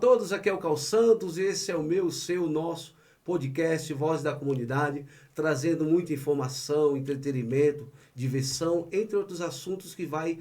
todos, aqui é o Carl Santos e esse é o meu, seu, nosso podcast Voz da Comunidade, trazendo muita informação, entretenimento, diversão, entre outros assuntos que vai,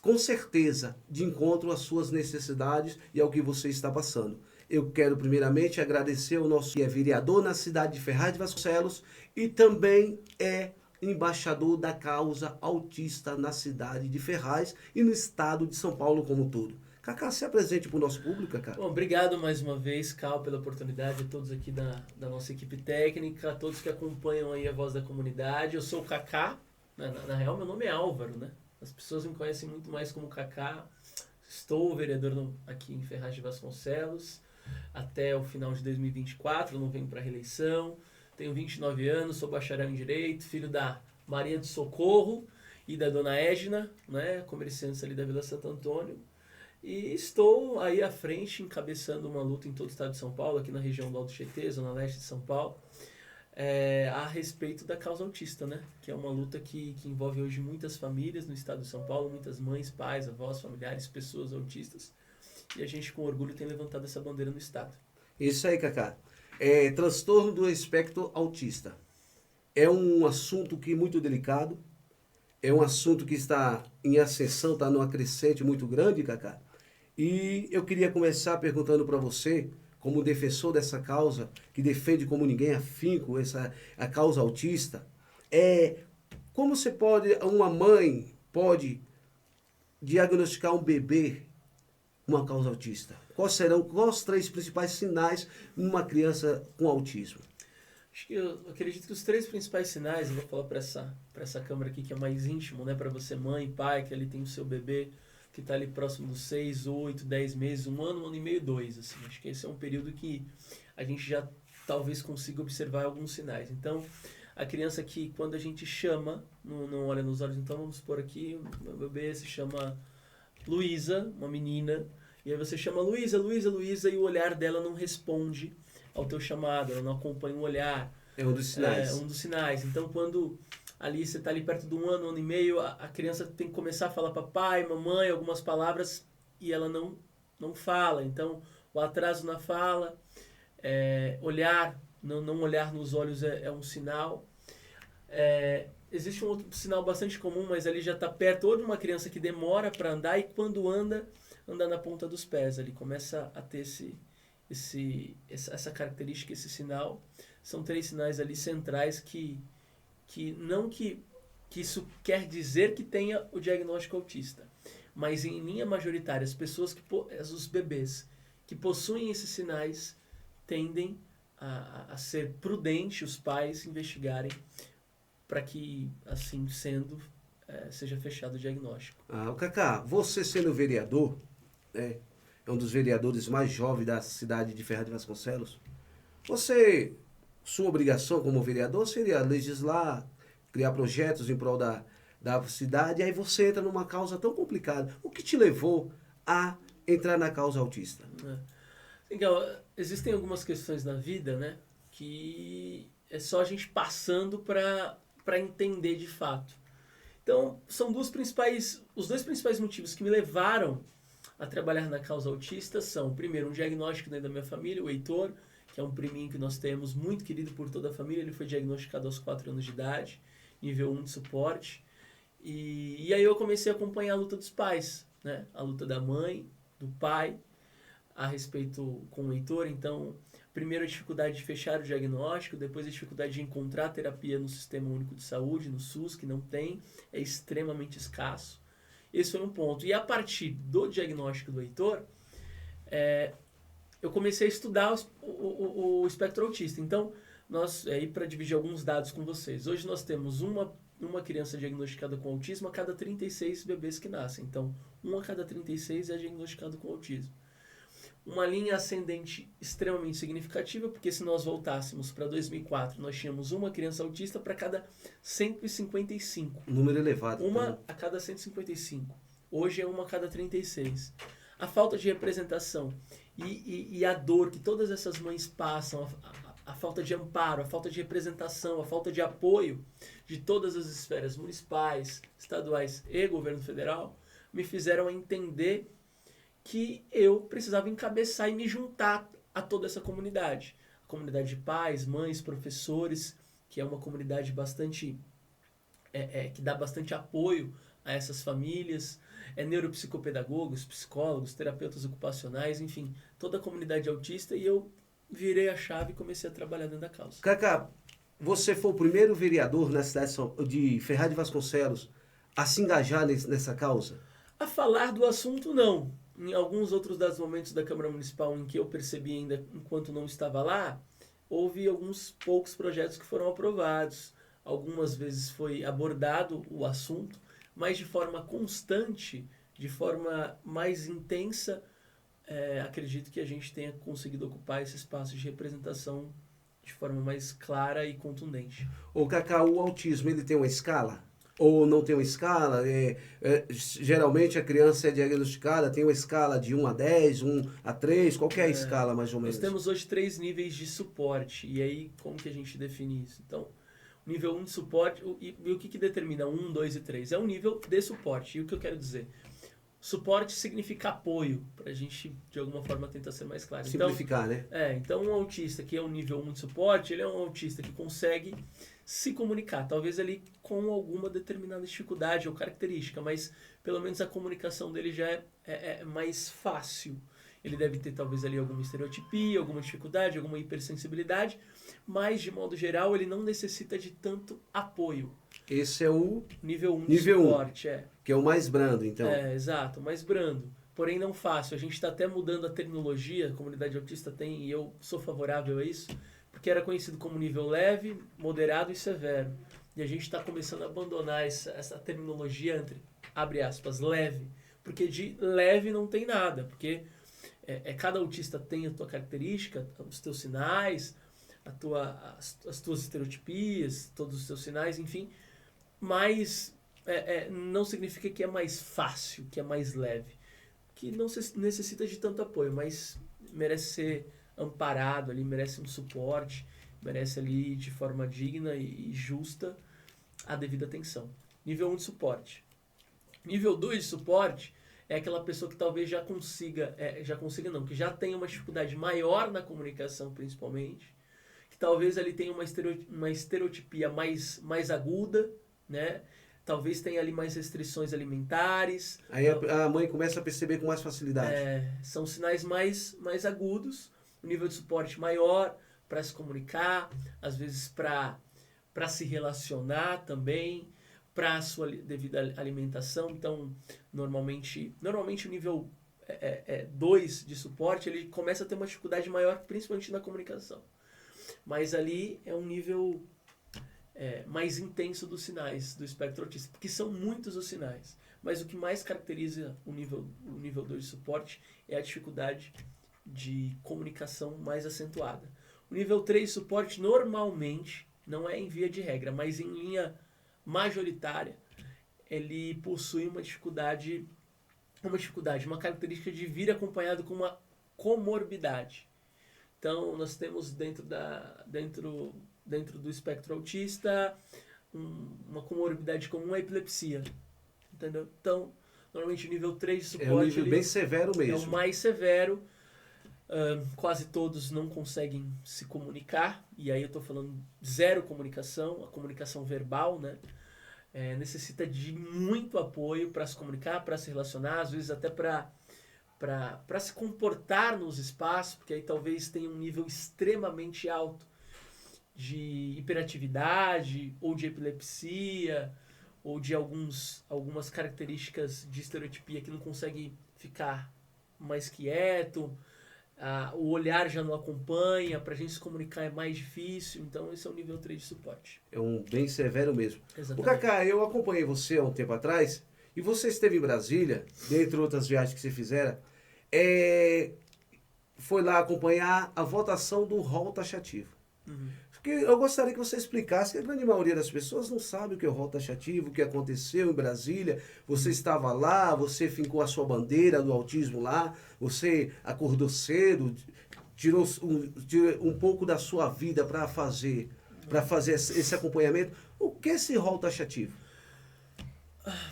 com certeza, de encontro às suas necessidades e ao que você está passando. Eu quero primeiramente agradecer ao nosso que é vereador na cidade de Ferraz de Vasconcelos e também é embaixador da causa autista na cidade de Ferraz e no estado de São Paulo como um todo. Cacá, se apresente para o nosso público, Cacá. Bom, obrigado mais uma vez, Cal, pela oportunidade, a todos aqui da nossa equipe técnica, a todos que acompanham aí a Voz da Comunidade. Eu sou o Cacá, na real meu nome é Álvaro, né? As pessoas me conhecem muito mais como Cacá. Estou vereador aqui em Ferraz de Vasconcelos até o final de 2024, não venho para reeleição. Tenho 29 anos, sou bacharel em Direito, filho da Maria do Socorro e da Dona Égina, né? Comerciantes ali da Vila Santo Antônio. E estou aí à frente, encabeçando uma luta em todo o estado de São Paulo, aqui na região do Alto Tietê, Zona Leste de São Paulo, a respeito da causa autista, né? Que é uma luta que envolve hoje muitas famílias no estado de São Paulo, muitas mães, pais, avós, familiares, pessoas autistas. E a gente, com orgulho, tem levantado essa bandeira no estado. Isso aí, Cacá. Transtorno do espectro autista. É um assunto que é muito delicado, é um assunto que está em ascensão, está numa crescente muito grande, Cacá. E eu queria começar perguntando para você, como defensor dessa causa, que defende como ninguém afinco a causa autista, como uma mãe pode diagnosticar um bebê com uma causa autista? Quais serão os 3 principais sinais numa criança com autismo? Acho que eu acredito que os 3 principais sinais, eu vou falar para essa câmera aqui que é mais íntimo, né? Para você, mãe, pai, que ali tem o seu bebê, que está ali próximo dos 6, 8, 10 meses, um ano e meio, 2. Assim. Acho que esse é um período que a gente já talvez consiga observar alguns sinais. Então, a criança que quando a gente chama, não olha nos olhos, então vamos supor aqui, o bebê se chama Luísa, uma menina, e aí você chama Luísa, Luísa, Luísa, e o olhar dela não responde ao teu chamado, ela não acompanha o olhar. É um dos sinais. É um dos sinais. Então, quando ali você está ali perto de um ano e meio, a criança tem que começar a falar papai, mamãe, algumas palavras, e ela não fala. Então, o atraso na fala, olhar, não olhar nos olhos é um sinal. Existe um outro sinal bastante comum, mas ali já está perto, ou de uma criança que demora para andar, e quando anda na ponta dos pés. Ali começa a ter essa característica, esse sinal. São 3 sinais ali centrais que isso quer dizer que tenha o diagnóstico autista. Mas em linha majoritária, os bebês que possuem esses sinais tendem a ser prudente os pais investigarem para que, assim sendo, seja fechado o diagnóstico. O Cacá, você sendo vereador, é um dos vereadores mais jovens da cidade de Ferraz de Vasconcelos, sua obrigação como vereador seria legislar, criar projetos em prol da cidade, e aí você entra numa causa tão complicada. O que te levou a entrar na causa autista? Então, existem algumas questões na vida, né, que é só a gente passando para entender de fato. Então, são os 2 principais motivos que me levaram a trabalhar na causa autista são, primeiro, um diagnóstico dentro da minha família, o Heitor, que é um priminho que nós temos, muito querido por toda a família. Ele foi diagnosticado aos 4 anos de idade, nível 1 de suporte. E aí eu comecei a acompanhar a luta dos pais, né? A luta da mãe, do pai, a respeito com o Heitor. Então, primeiro a dificuldade de fechar o diagnóstico, depois a dificuldade de encontrar terapia no Sistema Único de Saúde, no SUS, que não tem, é extremamente escasso. Esse foi um ponto. E a partir do diagnóstico do Heitor, eu comecei a estudar o espectro autista. Então, para dividir alguns dados com vocês, hoje nós temos uma criança diagnosticada com autismo a cada 36 bebês que nascem. Então, 1 a cada 36 é diagnosticado com autismo. Uma linha ascendente extremamente significativa, porque se nós voltássemos para 2004, nós tínhamos uma criança autista para cada 155. Número elevado. Uma a cada 155. Hoje é 1 a cada 36. A falta de representação e a dor que todas essas mães passam, a falta de amparo, a falta de representação, a falta de apoio de todas as esferas municipais, estaduais e governo federal, me fizeram entender que eu precisava encabeçar e me juntar a toda essa comunidade. A comunidade de pais, mães, professores, que é uma comunidade bastante que dá bastante apoio a essas famílias, neuropsicopedagogos, psicólogos, terapeutas ocupacionais, enfim, toda a comunidade autista, e eu virei a chave e comecei a trabalhar dentro da causa. Cacá, você foi o primeiro vereador na cidade de Ferraz de Vasconcelos a se engajar nessa causa? A falar do assunto, não. Em alguns outros dos momentos da Câmara Municipal em que eu percebi ainda, enquanto não estava lá, houve alguns poucos projetos que foram aprovados. Algumas vezes foi abordado o assunto, mas de forma constante, de forma mais intensa, acredito que a gente tenha conseguido ocupar esse espaço de representação de forma mais clara e contundente. Ô Cacá, o autismo ele tem uma escala? Ou não tem uma escala? Geralmente a criança é diagnosticada, tem uma escala de 1 a 10, 1 a 3, qual que é a escala mais ou menos? Nós temos hoje 3 níveis de suporte, e aí como que a gente define isso? Então, nível 1 de suporte, e o que determina 1, 2 e 3? É um nível de suporte. E o que eu quero dizer? Suporte significa apoio, para a gente, de alguma forma, tentar ser mais claro. Simplificar, então, né? Então, um autista que é um nível 1 de suporte, ele é um autista que consegue se comunicar, talvez ali com alguma determinada dificuldade ou característica, mas pelo menos a comunicação dele já é mais fácil. Ele deve ter talvez ali alguma estereotipia, alguma dificuldade, alguma hipersensibilidade, mas de modo geral ele não necessita de tanto apoio. Esse é o nível 1 de suporte, que é o mais brando, então. Exato, mais brando. Porém não fácil. A gente está até mudando a terminologia, a comunidade autista tem, e eu sou favorável a isso, porque era conhecido como nível leve, moderado e severo. E a gente está começando a abandonar essa terminologia entre, abre aspas, leve, porque de leve não tem nada, porque cada autista tem a tua característica, os teus sinais, as tuas estereotipias, todos os teus sinais, enfim, mas não significa que é mais fácil, que é mais leve, que não necessita de tanto apoio, mas merece ser amparado ali, merece um suporte, merece ali de forma digna e justa a devida atenção. Nível 1 de suporte. Nível 2 de suporte é aquela pessoa que talvez que já tenha uma dificuldade maior na comunicação, principalmente, que talvez ali tenha uma estereotipia mais aguda, né? Talvez tenha ali mais restrições alimentares. Aí a mãe começa a perceber com mais facilidade. São sinais mais agudos, um nível de suporte maior para se comunicar, às vezes para se relacionar também, para a sua devida alimentação. Então, normalmente o nível 2 de suporte, ele começa a ter uma dificuldade maior, principalmente na comunicação. Mas ali é um nível mais intenso dos sinais do espectro autista, porque são muitos os sinais. Mas o que mais caracteriza o nível 2 de suporte é a dificuldade de comunicação mais acentuada. O nível 3 de suporte normalmente, não é em via de regra, mas em linha majoritária, ele possui uma característica de vir acompanhado com uma comorbidade. Então, nós temos dentro do espectro autista uma comorbidade comum à epilepsia. Entendeu? Então, normalmente o nível 3 de suporte é um nível bem severo mesmo. É o mais severo. Quase todos não conseguem se comunicar, e aí eu estou falando zero comunicação, a comunicação verbal, né? Necessita de muito apoio para se comunicar, para se relacionar, às vezes até para se comportar nos espaços, porque aí talvez tenha um nível extremamente alto de hiperatividade, ou de epilepsia, ou de algumas características de estereotipia que não consegue ficar mais quieto. O olhar já não acompanha, para a gente se comunicar é mais difícil, então esse é o nível 3 de suporte. É um bem severo mesmo. Exatamente. O Cacá, eu acompanhei você há um tempo atrás, e você esteve em Brasília, dentre outras viagens que você fizera, foi lá acompanhar a votação do rol taxativo. Uhum. Porque eu gostaria que você explicasse, que a grande maioria das pessoas não sabe o que é o rol taxativo, o que aconteceu em Brasília. Você estava lá, você fincou a sua bandeira do autismo lá, você acordou cedo, tirou um pouco da sua vida para fazer esse acompanhamento. O que é esse rol taxativo?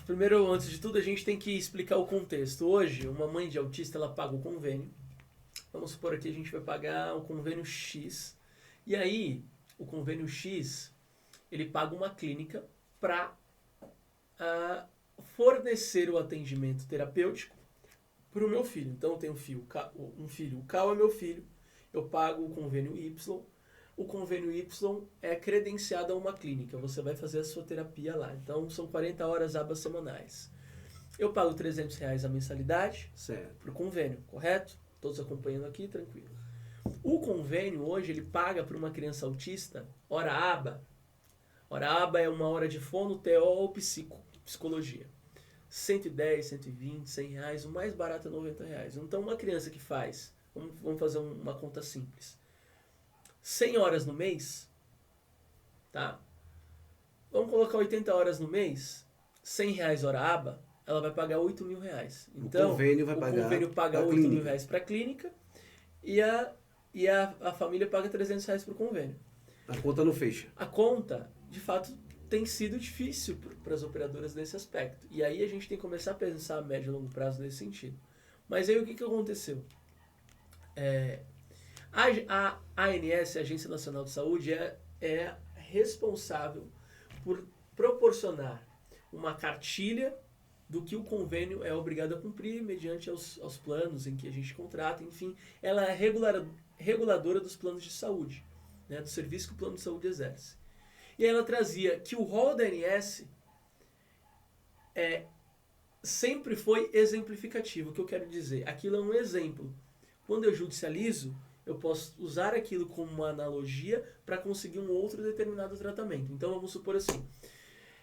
Primeiro, antes de tudo, a gente tem que explicar o contexto. Hoje, uma mãe de autista, ela paga o convênio. Vamos supor aqui, a gente vai pagar o convênio X. E aí, o convênio X, ele paga uma clínica para fornecer o atendimento terapêutico para o meu filho. Então, eu tenho um filho, o Cal é meu filho, eu pago o convênio Y. O convênio Y é credenciado a uma clínica. Você vai fazer a sua terapia lá. Então, são 40 horas abas semanais. Eu pago R$300 a mensalidade para o convênio, correto? Todos acompanhando aqui, tranquilo. O convênio, hoje, ele paga para uma criança autista, hora aba. Hora aba é uma hora de fono, TO ou psicologia. 110, 120, R$100, o mais barato é R$90. Então, uma criança que faz, vamos fazer uma conta simples, 100 horas no mês, tá? Vamos colocar 80 horas no mês, R$100 hora aba, ela vai pagar R$8.000. Então, o convênio paga R$8.000 para a clínica e a família paga R$300 para o convênio. A conta não fecha. A conta, de fato, tem sido difícil para as operadoras nesse aspecto. E aí a gente tem que começar a pensar a médio e longo prazo nesse sentido. Mas aí o que aconteceu? A ANS, a Agência Nacional de Saúde, é responsável por proporcionar uma cartilha do que o convênio é obrigado a cumprir mediante aos planos em que a gente contrata, enfim. Ela é reguladora dos planos de saúde, né, do serviço que o plano de saúde exerce. E aí ela trazia que o rol da ANS sempre foi exemplificativo. O que eu quero dizer? Aquilo é um exemplo. Quando eu judicializo, eu posso usar aquilo como uma analogia para conseguir um outro determinado tratamento. Então, vamos supor assim,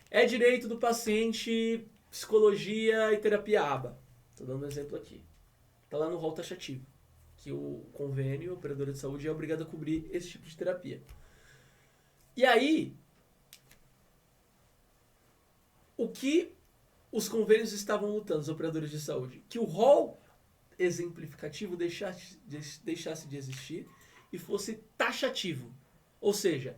é direito do paciente psicologia e terapia aba. Estou dando um exemplo aqui. Está lá no rol taxativo, que o convênio, a operadora de saúde, é obrigado a cobrir esse tipo de terapia. E aí, o que os convênios estavam lutando, os operadores de saúde? Que o rol exemplificativo deixasse de existir e fosse taxativo. Ou seja,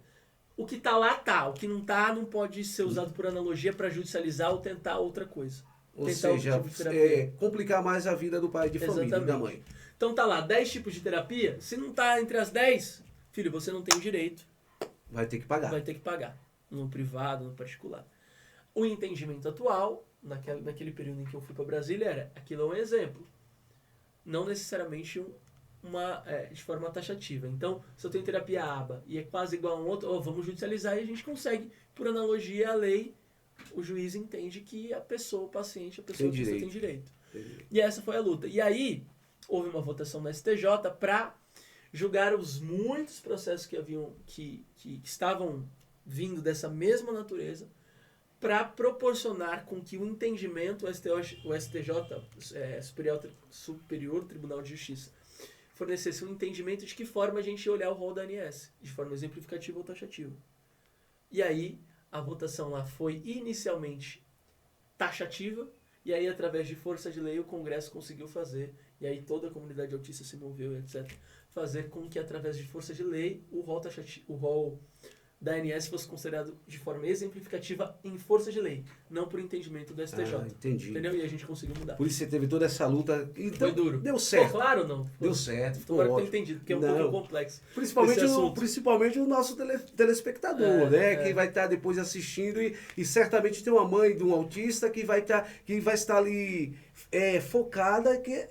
o que está lá está, o que não está não pode ser usado por analogia para judicializar ou tentar outra coisa. Ou seja, complicar mais a vida do pai de família e da mãe. Então tá lá, 10 tipos de terapia, se não está entre as 10, filho, você não tem direito. Vai ter que pagar. Vai ter que pagar, no privado, no particular. O entendimento atual, naquele período em que eu fui para Brasília, era, aquilo é um exemplo. Não necessariamente de forma taxativa. Então, se eu tenho terapia aba e é quase igual a um outro, vamos judicializar e a gente consegue, por analogia à lei, o juiz entende que a pessoa, o paciente, a pessoa tem direito. E essa foi a luta. E aí, houve uma votação na STJ para julgar os muitos processos que estavam vindo dessa mesma natureza, para proporcionar com que o entendimento, o STJ, Superior Tribunal de Justiça, fornecesse um entendimento de que forma a gente ia olhar o rol da ANS, de forma exemplificativa ou taxativa. E aí, a votação lá foi inicialmente taxativa, e aí, através de força de lei, o Congresso conseguiu fazer, e aí toda a comunidade autista se moveu, etc., fazer com que, através de força de lei, o rol da ANS fosse considerado de forma exemplificativa em força de lei, não por entendimento do STJ. Entendi. Entendeu? E a gente conseguiu mudar. Por isso você teve toda essa luta. Então, foi duro. Deu certo. Ficou claro ou não? Deu certo. Ficou Tomara que ótimo. tenha entendido, porque é um pouco complexo. Principalmente o nosso telespectador, né? Que vai estar depois assistindo e certamente tem uma mãe de um autista que vai estar ali focada, que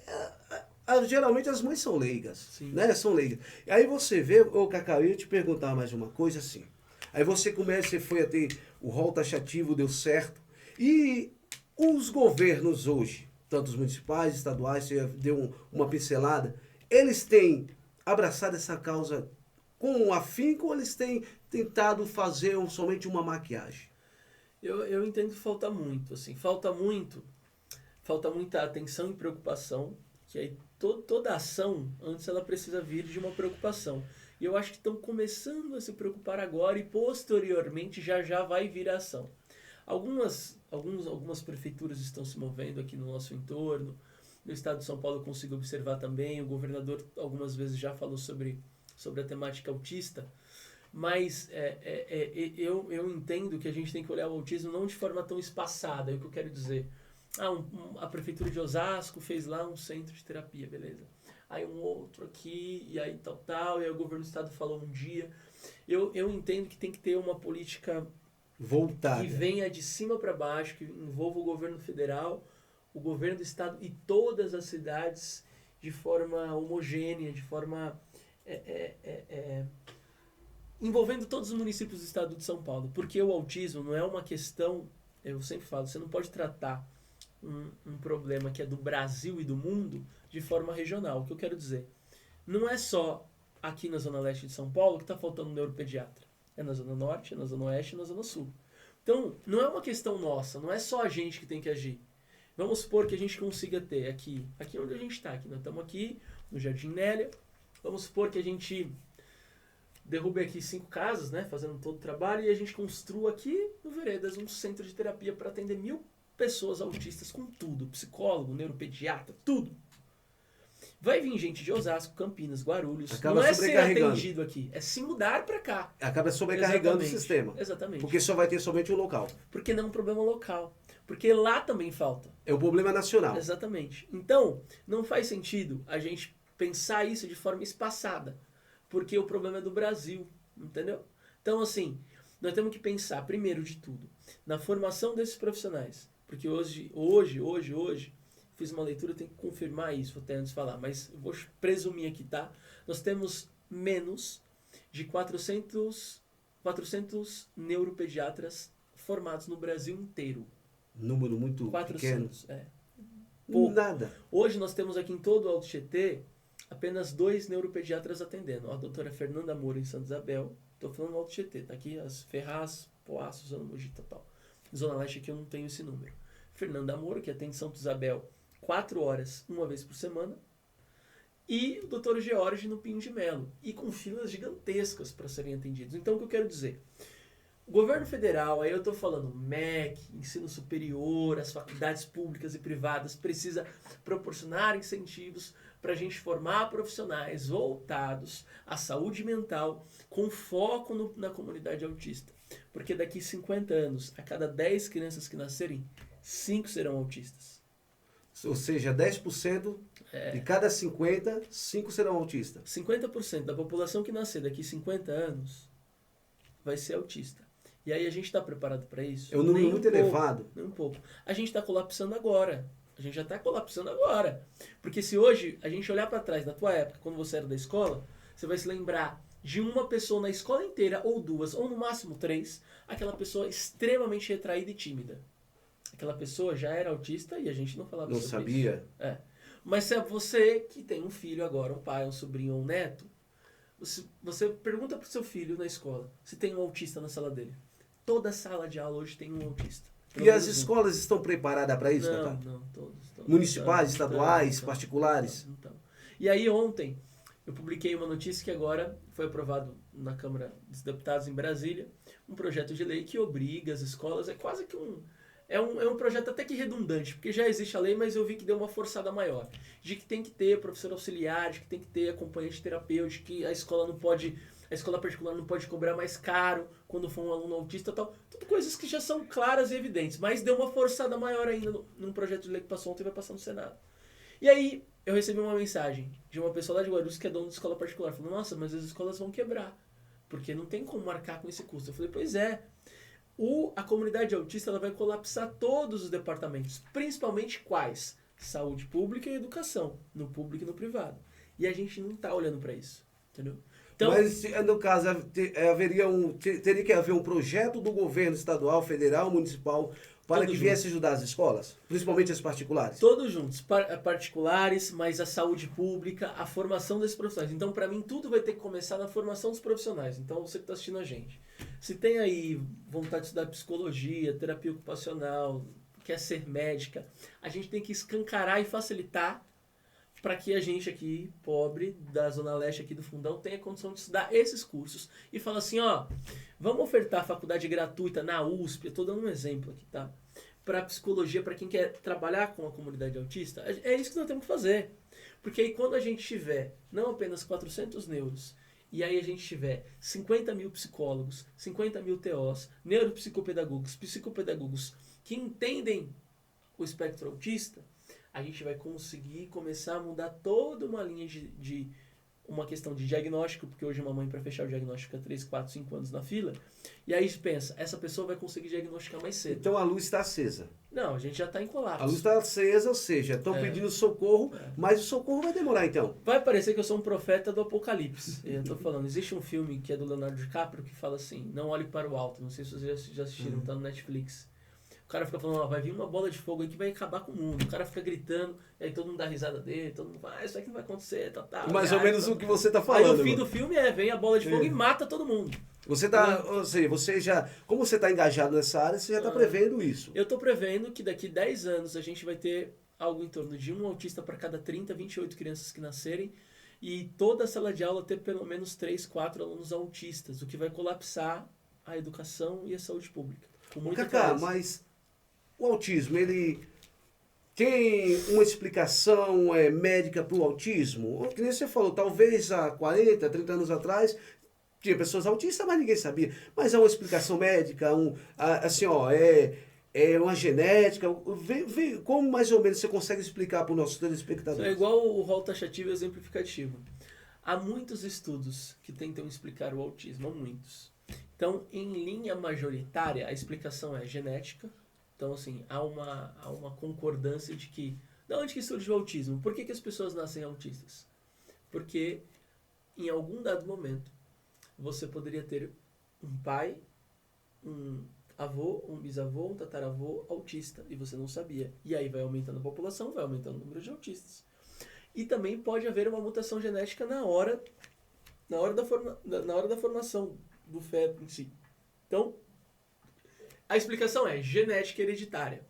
geralmente as mães são leigas. Sim. Né? São leigas. E aí você vê, Cacau, eu ia te perguntar mais uma coisa assim. Aí você foi a ter o rol taxativo, deu certo. E os governos hoje, tanto os municipais, estaduais, você deu uma pincelada, eles têm abraçado essa causa com afinco ou eles têm tentado fazer somente uma maquiagem? Eu entendo que falta muito, assim, falta muita atenção e preocupação, que aí toda ação, antes ela precisa vir de uma preocupação. E eu acho que estão começando a se preocupar agora e posteriormente já vai vir a ação. Algumas prefeituras estão se movendo aqui no nosso entorno. No estado de São Paulo eu consigo observar também. O governador algumas vezes já falou sobre a temática autista. Mas eu entendo que a gente tem que olhar o autismo não de forma tão espaçada, é o que eu quero dizer. A prefeitura de Osasco fez lá um centro de terapia, beleza. Aí um outro aqui, e aí tal, e aí o governo do estado falou um dia. Eu entendo que tem que ter uma política voltada, que venha de cima para baixo, que envolva o governo federal, o governo do estado e todas as cidades de forma homogênea, de forma... envolvendo todos os municípios do estado de São Paulo. Porque o autismo não é uma questão... Eu sempre falo, você não pode tratar um problema que é do Brasil e do mundo de forma regional. O que eu quero dizer? Não é só aqui na Zona Leste de São Paulo que está faltando um neuropediatra. É na Zona Norte, é na Zona Oeste, é na Zona Sul. Então, não é uma questão nossa, não é só a gente que tem que agir. Vamos supor que a gente consiga ter aqui onde a gente está, nós estamos aqui no Jardim Nélia, vamos supor que a gente derrube aqui 5 casas, né, fazendo todo o trabalho, e a gente construa aqui no Veredas um centro de terapia para atender 1000 pessoas autistas com tudo, psicólogo, neuropediatra, tudo. Vai vir gente de Osasco, Campinas, Guarulhos. Acaba não é ser atendido aqui, é se mudar para cá. Acaba sobrecarregando o sistema. Exatamente. Porque só vai ter somente um local. Porque não é um problema local. Porque lá também falta. É um problema nacional. Exatamente. Então, não faz sentido a gente pensar isso de forma espaçada. Porque o problema é do Brasil. Entendeu? Então, assim, nós temos que pensar, primeiro de tudo, na formação desses profissionais. Porque hoje, fiz uma leitura, eu tenho que confirmar isso até antes de falar, mas eu vou presumir aqui, tá? Nós temos menos de 400 neuropediatras formados no Brasil inteiro. Número muito 400, pequeno. Pouco. Nada. Hoje nós temos aqui em todo o Alto Tietê apenas 2 neuropediatras atendendo. A doutora Fernanda Moura em Santa Isabel, estou falando do Alto Tietê, tá aqui as Ferraz, Poaço, Zona Mogi, tal. Zona Leste aqui eu não tenho esse número. Fernanda Moura, que atende Santa Isabel 4 horas, uma vez por semana. E o Dr. George no Pinho de Melo. E com filas gigantescas para serem atendidos. Então, o que eu quero dizer? O governo federal, aí eu estou falando MEC, ensino superior, as faculdades públicas e privadas, precisa proporcionar incentivos para a gente formar profissionais voltados à saúde mental com foco na comunidade autista. Porque daqui 50 anos, a cada 10 crianças que nascerem, 5 serão autistas. Ou seja, 10% de cada 50, 5 serão autistas. 50% da população que nascer daqui 50 anos vai ser autista. E aí a gente está preparado para isso? É um número muito elevado. Nem um pouco. A gente está colapsando agora. A gente já está colapsando agora. Porque se hoje a gente olhar para trás, na tua época, quando você era da escola, você vai se lembrar de uma pessoa na escola inteira, ou 2, ou no máximo 3, aquela pessoa extremamente retraída e tímida. Aquela pessoa já era autista e a gente não falava sobre isso. Não sabia. Mas se é você que tem um filho agora, um pai, um sobrinho ou um neto, você pergunta pro seu filho na escola se tem um autista na sala dele. Toda sala de aula hoje tem um autista. E as escolas estão preparadas para isso, Não, não, todos. Municipais, estaduais, particulares? Então. E aí ontem eu publiquei uma notícia que agora foi aprovado na Câmara dos Deputados em Brasília, um projeto de lei que obriga as escolas, é quase que é um projeto até que redundante, porque já existe a lei, mas eu vi que deu uma forçada maior. De que tem que ter professor auxiliar, de que tem que ter acompanhante terapêutico, que a escola particular não pode cobrar mais caro quando for um aluno autista e tal. Tudo coisas que já são claras e evidentes, mas deu uma forçada maior ainda num projeto de lei que passou ontem e vai passar no Senado. E aí eu recebi uma mensagem de uma pessoa lá de Guarulhos que é dono de escola particular, falando, nossa, mas as escolas vão quebrar, porque não tem como marcar com esse custo. Eu falei, pois é. A comunidade autista ela vai colapsar todos os departamentos, principalmente quais? Saúde pública e educação, no público e no privado. E a gente não está olhando para isso, entendeu? Então, mas, no caso, teria que haver um projeto do governo estadual, federal, municipal, para que viesse ajudar as escolas, principalmente as particulares? Todos juntos, particulares, mas a saúde pública, a formação desses profissionais. Então, para mim, tudo vai ter que começar na formação dos profissionais. Então, você que está assistindo a gente, se tem aí vontade de estudar psicologia, terapia ocupacional, quer ser médica, a gente tem que escancarar e facilitar para que a gente aqui, pobre, da Zona Leste aqui do Fundão, tenha condição de estudar esses cursos. E fala assim, ó, vamos ofertar faculdade gratuita na USP, eu estou dando um exemplo aqui, tá? Para psicologia, para quem quer trabalhar com a comunidade autista, é isso que nós temos que fazer. Porque aí quando a gente tiver não apenas 400 neuros e aí a gente tiver 50 mil psicólogos, 50 mil TOs, neuropsicopedagogos, psicopedagogos que entendem o espectro autista, a gente vai conseguir começar a mudar toda uma linha de uma questão de diagnóstico, porque hoje uma mãe para fechar o diagnóstico fica 3, 4, 5 anos na fila, e aí pensa, essa pessoa vai conseguir diagnosticar mais cedo. Então a luz está acesa. Não, a gente já está em colapso. A luz está acesa, ou seja, estão pedindo socorro, mas o socorro vai demorar então. Vai parecer que eu sou um profeta do apocalipse. Eu tô falando, existe um filme que é do Leonardo DiCaprio que fala assim, não olhe para o alto, não sei se vocês já assistiram, tá no Netflix. O cara fica falando, ó, vai vir uma bola de fogo aí que vai acabar com o mundo. O cara fica gritando, e aí todo mundo dá risada dele, todo mundo fala, isso aqui não vai acontecer, tá. Mais ou menos o que você está falando. Aí o fim do filme vem a bola de fogo e mata todo mundo. Você tá, ou seja, você já, como você está engajado nessa área, você já está prevendo isso. Eu estou prevendo que daqui 10 anos a gente vai ter algo em torno de um autista para cada 30, 28 crianças que nascerem e toda a sala de aula ter pelo menos 3, 4 alunos autistas, o que vai colapsar a educação e a saúde pública. Cacá, mas o autismo, ele tem uma explicação médica para o autismo? Que nem você falou, talvez há 40, 30 anos atrás tinha pessoas autistas, mas ninguém sabia. Mas há uma explicação médica, assim, ó, é uma genética. Como mais ou menos você consegue explicar para os nossos telespectadores? É igual o rol taxativo e exemplificativo. Há muitos estudos que tentam explicar o autismo, há muitos. Então, em linha majoritária, a explicação é genética. Então, assim, há uma concordância de que... De onde que surge o autismo? Por que as pessoas nascem autistas? Porque, em algum dado momento, você poderia ter um pai, um avô, um bisavô, um tataravô autista, e você não sabia. E aí vai aumentando a população, vai aumentando o número de autistas. E também pode haver uma mutação genética na hora da formação do feto em si. Então, a explicação é genética hereditária.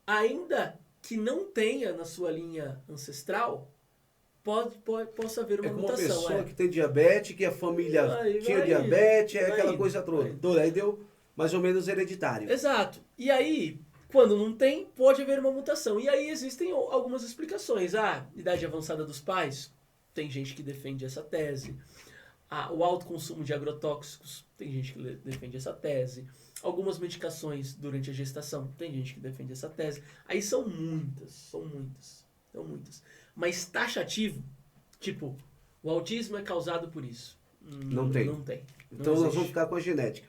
Ainda que não tenha na sua linha ancestral, possa haver uma mutação. Uma pessoa que tem diabetes, que a família tinha diabetes, aquela coisa toda. Aí deu mais ou menos hereditário. Exato. E aí, quando não tem, pode haver uma mutação. E aí existem algumas explicações. Idade avançada dos pais, tem gente que defende essa tese. O alto consumo de agrotóxicos, tem gente que defende essa tese. Algumas medicações durante a gestação, tem gente que defende essa tese. Aí são muitas. Mas taxativo, tipo, o autismo é causado por isso. Não tem. Então nós vamos ficar com a genética.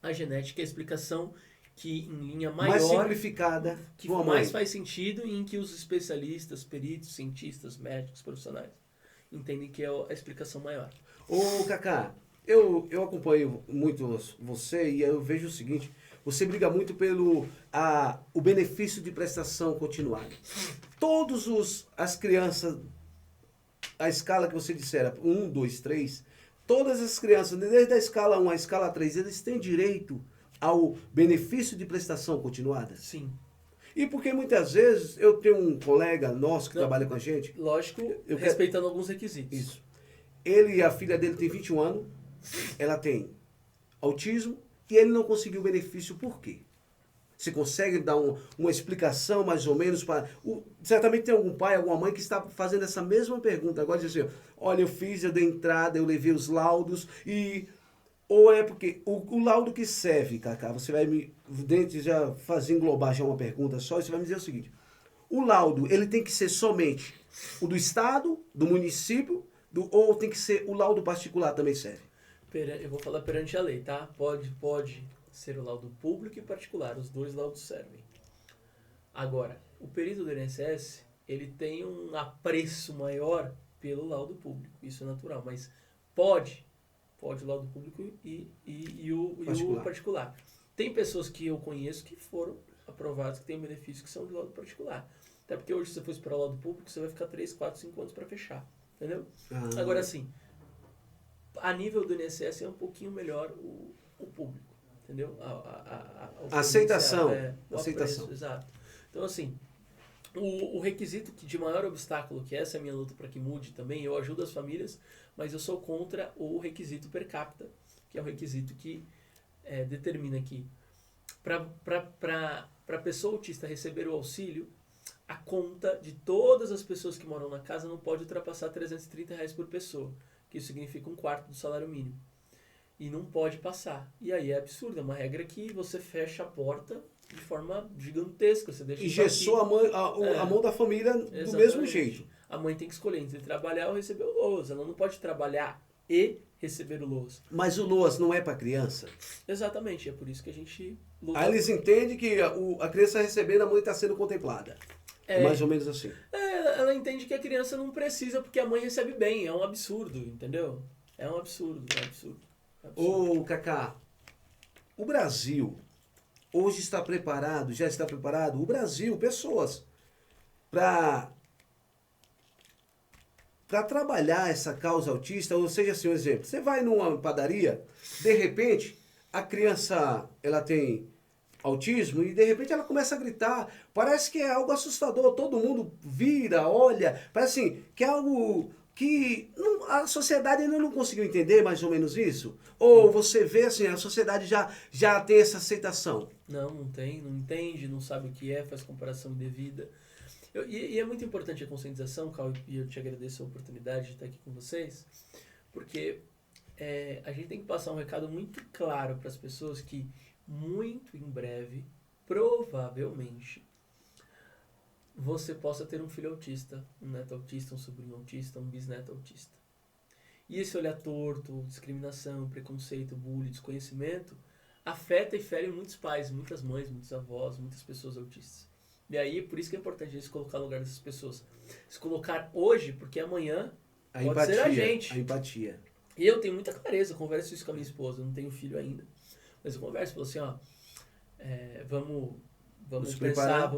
A genética é a explicação que em linha maior... Mais simplificada. Que mais faz sentido e em que os especialistas, peritos, cientistas, médicos, profissionais entendem que é a explicação maior. Ô, Cacá, eu acompanho muito você e eu vejo o seguinte, você briga muito pelo o benefício de prestação continuada. As crianças, a escala que você dissera, 1, 2, 3, todas as crianças, desde a escala 1 à escala 3, eles têm direito ao benefício de prestação continuada? Sim. E porque muitas vezes eu tenho um colega nosso que trabalha com a gente... Lógico, respeitando alguns requisitos. Isso. A filha dele tem 21 anos, ela tem autismo e ele não conseguiu benefício por quê? Você consegue dar uma explicação mais ou menos para... certamente tem algum pai, alguma mãe que está fazendo essa mesma pergunta. Agora diz assim, olha, eu dei entrada, eu levei os laudos e... Ou é porque o laudo que serve, Cacá, você vai me... Dentro já fazer englobar já uma pergunta só, você vai me dizer o seguinte. O laudo, ele tem que ser somente o do estado, do município, ou tem que ser o laudo particular também serve? Eu vou falar perante a lei, tá? Pode ser o laudo público e particular, os dois laudos servem. Agora, o perito do INSS, ele tem um apreço maior pelo laudo público, isso é natural, mas pode o laudo público e o particular. Tem pessoas que eu conheço que foram aprovadas, que têm benefícios que são de laudo particular. Até porque hoje, se você for esperar o laudo público, você vai ficar 3, 4, 5 anos para fechar. Entendeu? Agora, assim, a nível do INSS é um pouquinho melhor o público. Entendeu? A aceitação. Aceitação. Preço, exato. Então, assim, o requisito de maior obstáculo, que essa é a minha luta para que mude também, eu ajudo as famílias, mas eu sou contra o requisito per capita, que é o requisito que determina que para a pessoa autista receber o auxílio, a conta de todas as pessoas que moram na casa não pode ultrapassar R$330 por pessoa. que isso significa 1/4 do salário mínimo. E não pode passar. E aí é absurdo, é uma regra que você fecha a porta de forma gigantesca. Você deixa Engessou a mão da família do mesmo jeito. A mãe tem que escolher entre trabalhar ou receber o LOAS. Ela não pode trabalhar e receber o LOAS. Mas o LOAS não é para criança? Exatamente, é por isso que a gente luta. Aí eles entendem que a criança recebendo, a mãe está sendo contemplada. É mais ou menos assim. Ela entende que a criança não precisa porque a mãe recebe bem. É um absurdo, entendeu? É um absurdo, é um absurdo. Ô, Cacá, o Brasil hoje está preparado, já está preparado, o Brasil, pessoas, para trabalhar essa causa autista, ou seja, assim, um exemplo, você vai numa padaria, de repente, a criança, ela tem autismo e de repente ela começa a gritar, parece que é algo assustador, todo mundo vira, olha, parece assim, que é algo que a sociedade ainda não conseguiu entender mais ou menos isso? Ou você vê assim, a sociedade já tem essa aceitação? Não tem, não entende, não sabe o que é, faz comparação indevida. E é muito importante a conscientização, Cal, e eu te agradeço a oportunidade de estar aqui com vocês, porque a gente tem que passar um recado muito claro para as pessoas que muito em breve, provavelmente, você possa ter um filho autista, um neto autista, um sobrinho autista, um bisneto autista. E esse olhar torto, discriminação, preconceito, bullying, desconhecimento, afeta e fere muitos pais, muitas mães, muitos avós, muitas pessoas autistas. E aí, por isso que é importante a gente se colocar no lugar dessas pessoas. Se colocar hoje, porque amanhã pode ser a gente. A empatia. E eu tenho muita clareza, eu converso isso com a minha esposa, eu não tenho filho ainda. Mas eu converso, falo assim, ó, vamos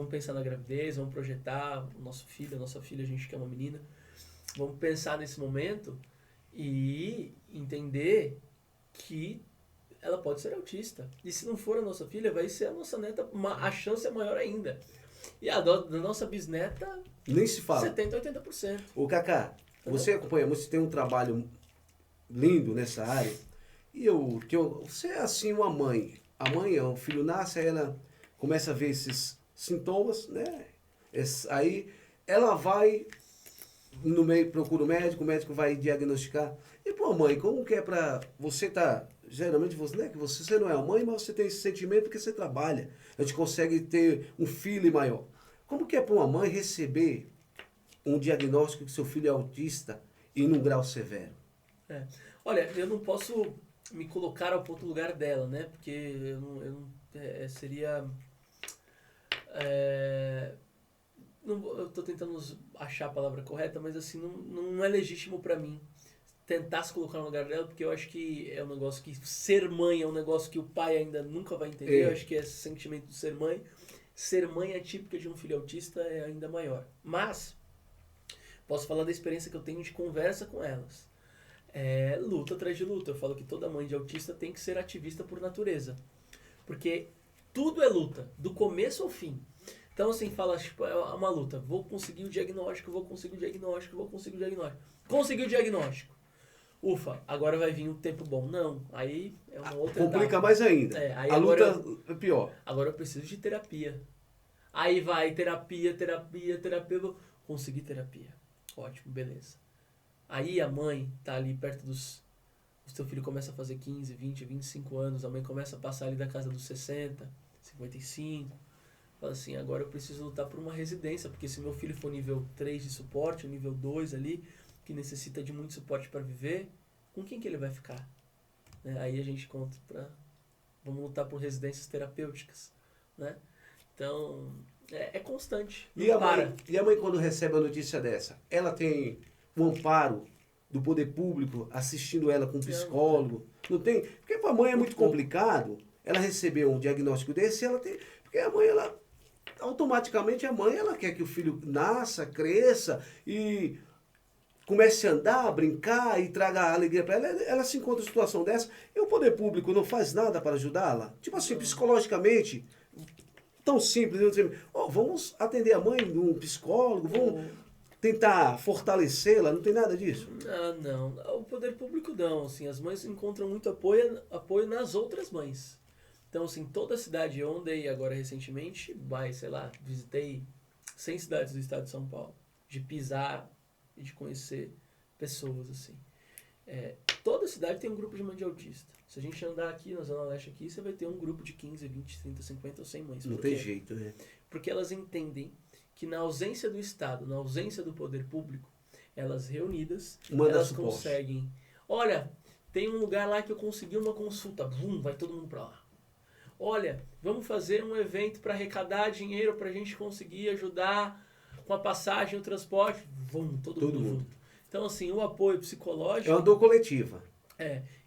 pensar na gravidez, vamos projetar o nosso filho, a nossa filha, a gente quer uma menina. Vamos pensar nesse momento e entender que ela pode ser autista. E se não for a nossa filha, vai ser a nossa neta, a chance é maior ainda. E a da nossa bisneta, nem se fala. 70%, 80%. Ô Cacá, você acompanha, você tem um trabalho lindo nessa área. E você é assim uma mãe. A mãe, o filho nasce, aí ela começa a ver esses sintomas, né? Aí ela vai no meio, procura o médico vai diagnosticar. E pô, mãe, como que é pra você geralmente você, né, que você não é a mãe, mas você tem esse sentimento porque você trabalha. A gente consegue ter um filho maior. Como que é para uma mãe receber um diagnóstico que seu filho é autista e num grau severo? Olha, eu não posso me colocar ao ponto lugar dela, né? Porque seria... eu estou tentando achar a palavra correta, mas assim, não é legítimo para mim tentar se colocar no lugar dela, porque eu acho que é um negócio que ser mãe é um negócio que o pai ainda nunca vai entender. Eu acho que esse sentimento de ser mãe atípica de um filho autista é ainda maior. Mas, posso falar da experiência que eu tenho de conversa com elas. Luta atrás de luta. Eu falo que toda mãe de autista tem que ser ativista por natureza. Porque tudo é luta, do começo ao fim. Então, assim, fala, tipo, é uma luta. Vou conseguir o diagnóstico. Consegui o diagnóstico. Ufa, agora vai vir um tempo bom. Não, aí é uma outra complica etapa. mais ainda. Aí a luta é pior. Agora eu preciso de terapia. Aí vai terapia. Consegui terapia. Ótimo, beleza. Aí a mãe tá ali perto o seu filho começa a fazer 15, 20, 25 anos, a mãe começa a passar ali da casa dos 60, 55. Fala assim, agora eu preciso lutar por uma residência, porque se meu filho for nível 3 de suporte, ou nível 2 ali, que necessita de muito suporte para viver, com quem que ele vai ficar? Aí a gente conta vamos lutar por residências terapêuticas, né? Então, é constante. E a mãe, quando recebe a notícia dessa, ela tem um amparo do poder público assistindo ela com um psicólogo? Não tem? Porque para a mãe é muito complicado ela receber um diagnóstico desse, porque a mãe, automaticamente ela quer que o filho nasça, cresça e comece a andar, brincar e traga alegria para ela. Ela se encontra em situação dessa e o poder público não faz nada para ajudá-la? Tipo assim, psicologicamente, tão simples. Vamos atender a mãe de um psicólogo, vamos tentar fortalecê-la, não tem nada disso? Não. O poder público não. Assim, as mães encontram muito apoio nas outras mães. Então, assim, toda cidade eu andei agora recentemente, visitei 100 cidades do estado de São Paulo, de pisar e de conhecer pessoas, assim. Toda cidade tem um grupo de mãe de autista. Se a gente andar aqui na Zona Leste, aqui, você vai ter um grupo de 15, 20, 30, 50 ou 100 mães. Não tem jeito, né? Porque elas entendem que na ausência do Estado, na ausência do poder público, elas reunidas, elas conseguem... Olha, tem um lugar lá que eu consegui uma consulta. Bum, vai todo mundo para lá. Olha, vamos fazer um evento para arrecadar dinheiro para a gente conseguir ajudar com a passagem, o transporte. Vum, todo mundo junto. Então, assim, o apoio psicológico... É uma dor coletiva.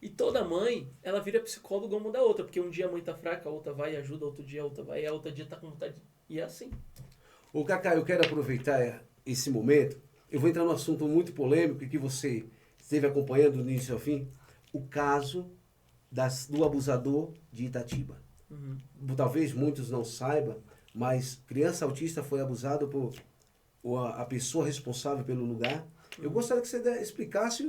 E toda mãe, ela vira psicóloga uma da outra, porque um dia a mãe tá fraca, a outra vai e ajuda, outro dia a outra vai, e a outra dia tá com vontade. E é assim. Ô, Cacá, eu quero aproveitar esse momento. Eu vou entrar num assunto muito polêmico que você esteve acompanhando do início ao fim. O caso do abusador de Itatiba. Uhum. Talvez muitos não saibam, mas criança autista foi abusada por a pessoa responsável pelo lugar. Eu gostaria que você explicasse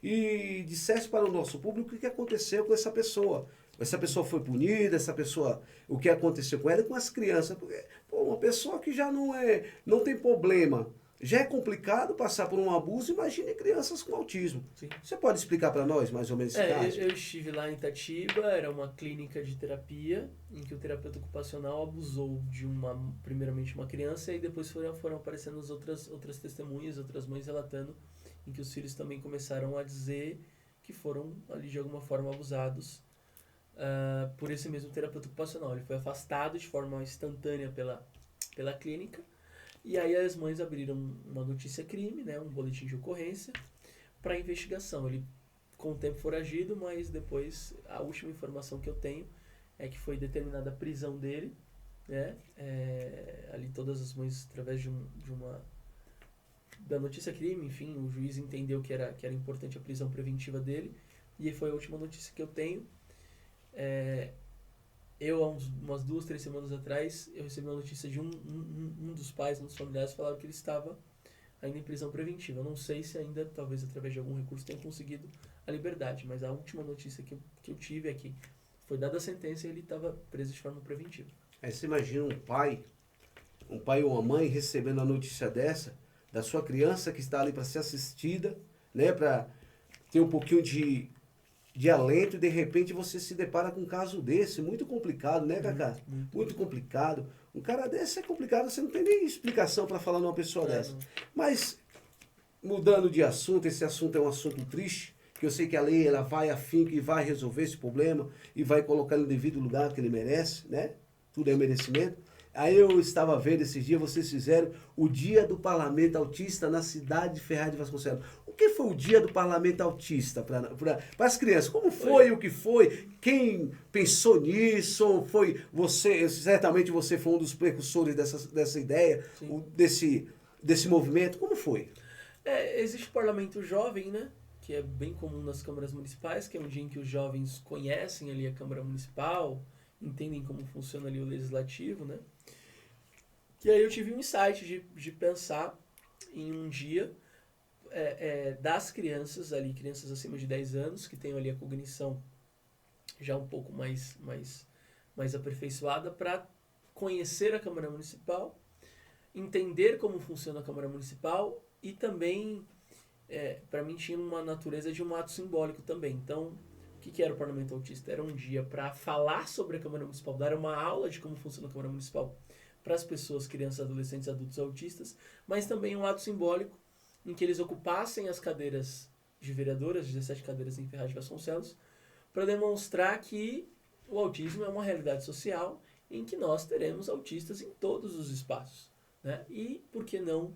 e dissesse para o nosso público o que aconteceu com essa pessoa. Essa pessoa foi punida, o que aconteceu com ela e com as crianças. Porque, uma pessoa que já não tem problema, já é complicado passar por um abuso, imagine crianças com autismo. Sim. Você pode explicar para nós mais ou menos esse caso? Eu estive lá em Itatiba, era uma clínica de terapia, em que o terapeuta ocupacional abusou de primeiramente uma criança, e depois foram aparecendo as outras testemunhas, outras mães relatando, em que os filhos também começaram a dizer que foram ali de alguma forma abusados por esse mesmo terapeuta ocupacional. Ele foi afastado de forma instantânea pela clínica. E aí as mães abriram uma notícia-crime, né, um boletim de ocorrência, para investigação. Ele, com o tempo, foragido, mas depois, a última informação que eu tenho é que foi determinada a prisão dele, né, ali todas as mães, através da notícia-crime, enfim, o juiz entendeu que era importante a prisão preventiva dele, e foi a última notícia que eu tenho. Há umas 2, 3 semanas atrás, eu recebi uma notícia de um dos pais, um dos familiares, falaram que ele estava ainda em prisão preventiva. Eu não sei se ainda, talvez através de algum recurso, tenha conseguido a liberdade, mas a última notícia que eu tive é que foi dada a sentença e ele estava preso de forma preventiva. Aí você imagina um pai ou uma mãe recebendo a notícia dessa, da sua criança que está ali para ser assistida, né, para ter um pouquinho de alento, e de repente você se depara com um caso desse, muito complicado, né, Cacá? Muito complicado. Um cara desse é complicado, você não tem nem explicação para falar numa pessoa dessa. Mas, mudando de assunto, esse assunto é um assunto triste, que eu sei que a lei ela vai afinco e vai resolver esse problema e vai colocar no devido lugar que ele merece, né? Tudo é merecimento. Aí eu estava vendo esses dias, vocês fizeram o Dia do Parlamento Autista na cidade de Ferraz de Vasconcelos. O que foi o Dia do Parlamento Autista para as crianças? Como foi, o que foi? Quem pensou nisso? Foi você? Certamente você foi um dos precursores dessa ideia, desse movimento. Como foi? Existe o Parlamento Jovem, né? Que é bem comum nas câmaras municipais, que é um dia em que os jovens conhecem ali a Câmara Municipal, entendem como funciona ali o Legislativo, né? E aí eu tive um insight de pensar em um dia das crianças ali, crianças acima de 10 anos, que tenham ali a cognição já um pouco mais aperfeiçoada, para conhecer a Câmara Municipal, entender como funciona a Câmara Municipal e também, para mim, tinha uma natureza de um ato simbólico também. Então, o que era o Parlamento Autista? Era um dia para falar sobre a Câmara Municipal, dar uma aula de como funciona a Câmara Municipal para as pessoas, crianças, adolescentes, adultos autistas, mas também um ato simbólico em que eles ocupassem as cadeiras de vereadores, 17 cadeiras em Ferraz de Vasconcelos, para demonstrar que o autismo é uma realidade social em que nós teremos autistas em todos os espaços, né? E, por que não,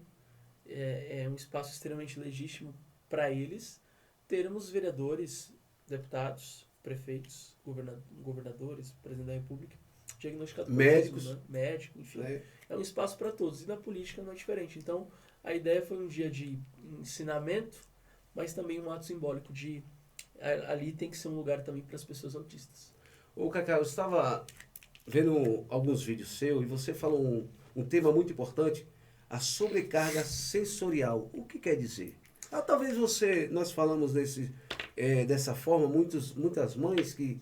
é um espaço extremamente legítimo para eles termos vereadores, deputados, prefeitos, governadores, presidente da República, diagnosticado com médicos, autismo, né? Médico, enfim. É um espaço para todos. E na política não é diferente. Então, a ideia foi um dia de ensinamento, mas também um ato simbólico de... Ali tem que ser um lugar também para as pessoas autistas. Ô, Cacá, eu estava vendo alguns vídeos seus e você falou um tema muito importante, a sobrecarga sensorial. O que quer dizer? Talvez nós falamos dessa forma, muitas mães que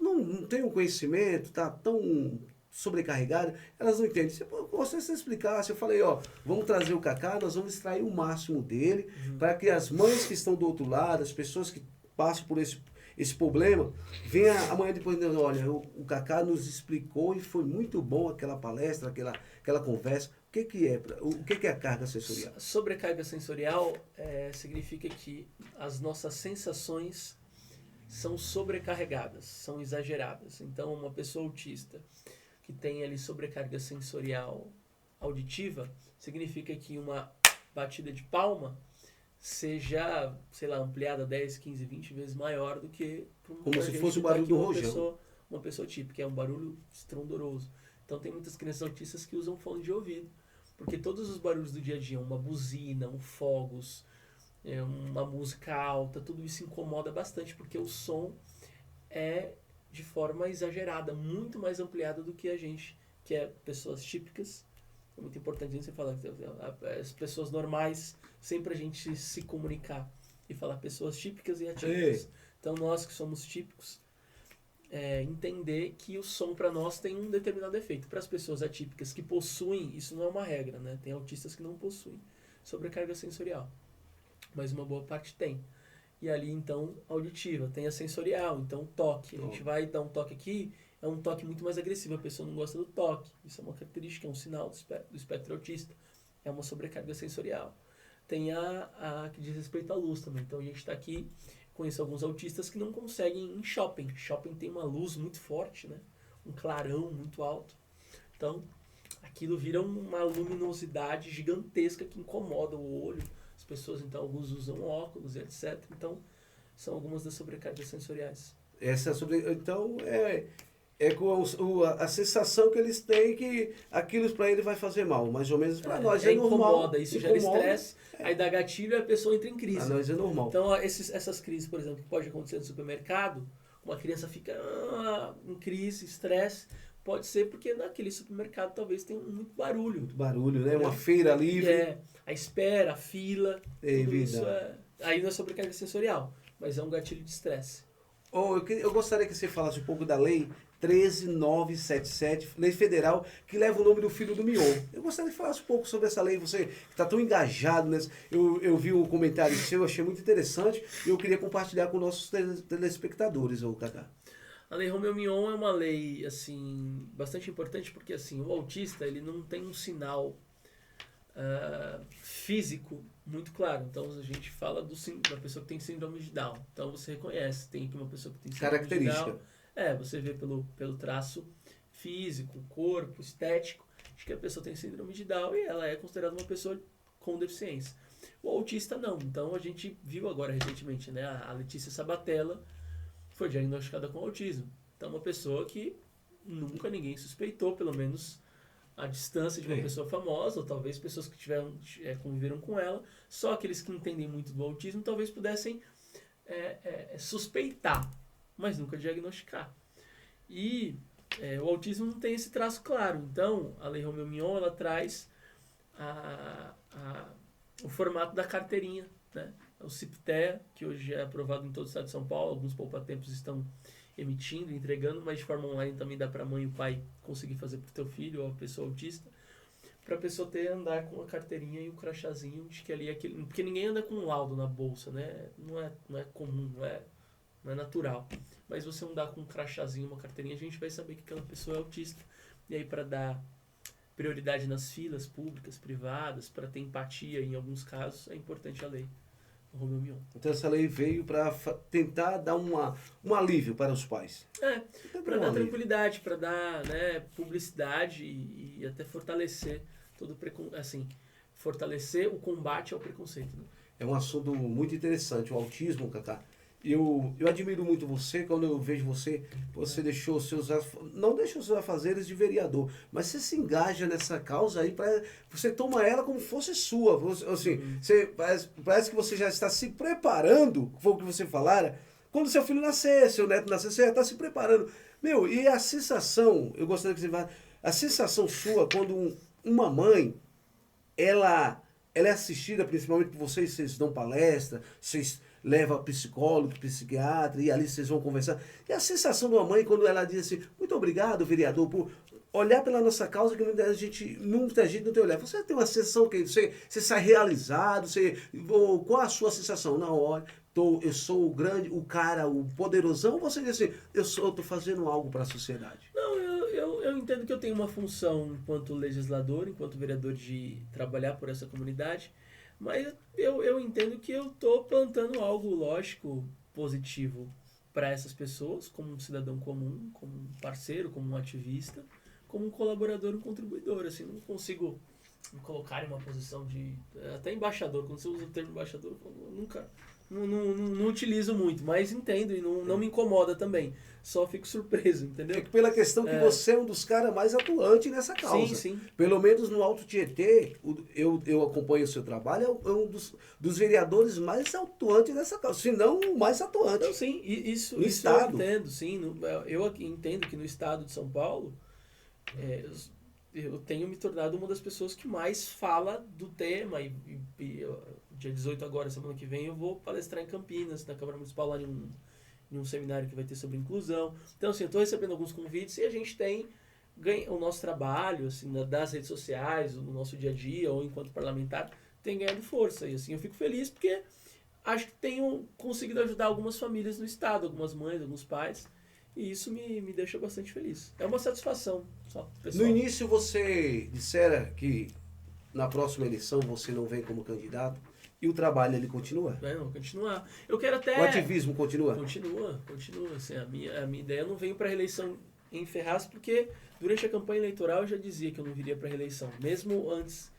não têm o conhecimento, tá tão sobrecarregadas, elas não entendem. Se você explicasse, eu falei, ó, vamos trazer o Kaká, nós vamos extrair o máximo dele, para que as mães que estão do outro lado, as pessoas que passam por esse problema, venha amanhã depois dizendo, olha, o Kaká nos explicou e foi muito bom aquela palestra, aquela conversa. O que é a carga sensorial? Sobrecarga sensorial significa que as nossas sensações são sobrecarregadas, são exageradas. Então, uma pessoa autista que tem ali sobrecarga sensorial auditiva, significa que uma batida de palma seja, sei lá, ampliada 10, 15, 20 vezes maior do que... Como se fosse o barulho do rojão. Uma pessoa típica, é um barulho estrondoroso. Então, tem muitas crianças autistas que usam fone de ouvido, porque todos os barulhos do dia a dia, uma buzina, um fogos, uma música alta, tudo isso incomoda bastante, porque o som é de forma exagerada, muito mais ampliada do que a gente, que é pessoas típicas. É muito importante você falar que as pessoas normais, sempre a gente se comunicar e falar pessoas típicas e atípicas. Ei. Então nós que somos típicos, entender que o som para nós tem um determinado efeito. Para as pessoas atípicas que possuem, isso não é uma regra, né? Tem autistas que não possuem sobrecarga sensorial, mas uma boa parte tem. E ali, então, auditiva, tem a sensorial, então toque. A gente vai dar um toque aqui, é um toque muito mais agressivo, a pessoa não gosta do toque. Isso é uma característica, é um sinal do espectro autista. É uma sobrecarga sensorial. Tem a que diz respeito à luz também. Então a gente está aqui, conheço alguns autistas que não conseguem ir em shopping. Shopping tem uma luz muito forte, né? Um clarão muito alto. Então, aquilo vira uma luminosidade gigantesca que incomoda o olho. As pessoas, então, alguns usam óculos, etc. Então, são algumas das sobrecargas sensoriais. Então, com a sensação que eles têm que aquilo para ele vai fazer mal. Mais ou menos para nós é normal. Incomoda, isso gera estresse, aí dá gatilho e a pessoa entra em crise. Para nós é normal. Então, essas crises, por exemplo, que pode acontecer no supermercado, uma criança fica em crise, estresse, pode ser porque naquele supermercado talvez tenha muito barulho. Muito barulho, né? Uma feira livre. A espera, a fila, tudo isso verdade. aí não é sobrecarga sensorial, mas é um gatilho de estresse. Eu gostaria que você falasse um pouco da lei 13977, lei federal, que leva o nome do filho do Mion. Eu gostaria que falasse um pouco sobre essa lei, você que está tão engajado nessa. Eu vi um comentário seu, achei muito interessante, e eu queria compartilhar com nossos telespectadores, Kaká. A lei Romeu Mion é uma lei assim, bastante importante, porque assim, o autista ele não tem um sinal físico muito claro. Então a gente fala da pessoa que tem síndrome de Down. Então você reconhece, tem aqui uma pessoa que tem síndrome de Down. Você vê pelo traço físico, corpo, estético, de que a pessoa tem síndrome de Down e ela é considerada uma pessoa com deficiência. O autista não. Então a gente viu agora recentemente, né, a Letícia Sabatella foi diagnosticada com autismo. Então uma pessoa que nunca ninguém suspeitou, pelo menos a distância de uma pessoa famosa, ou talvez pessoas que conviveram com ela, só aqueles que entendem muito do autismo talvez pudessem suspeitar, mas nunca diagnosticar. E o autismo não tem esse traço claro. Então, a Lei Romeu Mion, ela traz o formato da carteirinha, né? O CIPTEA, que hoje é aprovado em todo o estado de São Paulo, alguns poupa-tempos estão emitindo, entregando, mas de forma online também dá para a mãe e o pai conseguir fazer para o teu filho ou a pessoa autista, para a pessoa andar com a carteirinha e o crachazinho de que ali é aquele... Porque ninguém anda com um laudo na bolsa, né? Não é comum, não é natural. Mas você andar com um crachazinho, uma carteirinha, a gente vai saber que aquela pessoa é autista. E aí, para dar prioridade nas filas públicas, privadas, para ter empatia em alguns casos, é importante a lei. Romeu Mion. Então essa lei veio para tentar dar um alívio para os pais. Para dar tranquilidade, para dar, né, publicidade e até fortalecer fortalecer o combate ao preconceito. Né? É um assunto muito interessante, o autismo, Kaká. Eu admiro muito você, quando eu vejo você deixou não deixou os seus afazeres de vereador, mas você se engaja nessa causa aí, você toma ela como fosse sua. Parece que você já está se preparando, foi o que você falara, quando seu filho nascer, seu neto nascer, você já está se preparando. E a sensação, eu gostaria que você falasse, a sensação sua quando uma mãe, ela é assistida principalmente por vocês dão palestra, vocês leva psicólogo, psiquiatra, e ali vocês vão conversar. E a sensação de uma mãe quando ela diz assim, muito obrigado, vereador, olhar pela nossa causa que muita gente não tem olhar. Você tem uma sensação que você sai realizado, ou qual a sua sensação? Não, olha, eu sou o grande, o cara, o poderosão, ou você diz assim, eu estou fazendo algo para a sociedade? Não, eu entendo que eu tenho uma função enquanto legislador, enquanto vereador de trabalhar por essa comunidade, mas eu entendo que eu estou plantando algo, lógico, positivo para essas pessoas, como um cidadão comum, como um parceiro, como um ativista, como um colaborador, um contribuidor. Assim, não consigo me colocar em uma posição de... Até embaixador, quando você usa o termo embaixador, eu nunca... Não utilizo muito, mas entendo e não me incomoda também. Só fico surpreso, entendeu? É que pela questão que você é um dos caras mais atuantes nessa causa. Sim. Pelo menos no Alto Tietê, eu acompanho o seu trabalho, é um dos vereadores mais atuantes nessa causa, se não o mais atuante. Não, sim, isso estado. eu entendo, sim. Eu entendo que no estado de São Paulo, eu tenho me tornado uma das pessoas que mais fala do tema. Dia 18 agora, semana que vem, eu vou palestrar em Campinas, na Câmara Municipal, lá em um seminário que vai ter sobre inclusão. Então, assim, eu estou recebendo alguns convites e a gente tem o nosso trabalho, assim, das redes sociais, no nosso dia a dia, ou enquanto parlamentar, tem ganhado força. E, assim, eu fico feliz porque acho que tenho conseguido ajudar algumas famílias no estado, algumas mães, alguns pais, e isso me deixa bastante feliz. É uma satisfação, só, pessoal. No início você dissera que na próxima eleição você não vem como candidato, e o trabalho ele continua? Não, continuar. Eu quero até... O ativismo continua? Continua. Assim, a minha ideia, eu não venho para a reeleição em Ferraz, porque durante a campanha eleitoral eu já dizia que eu não viria para a reeleição. Mesmo antes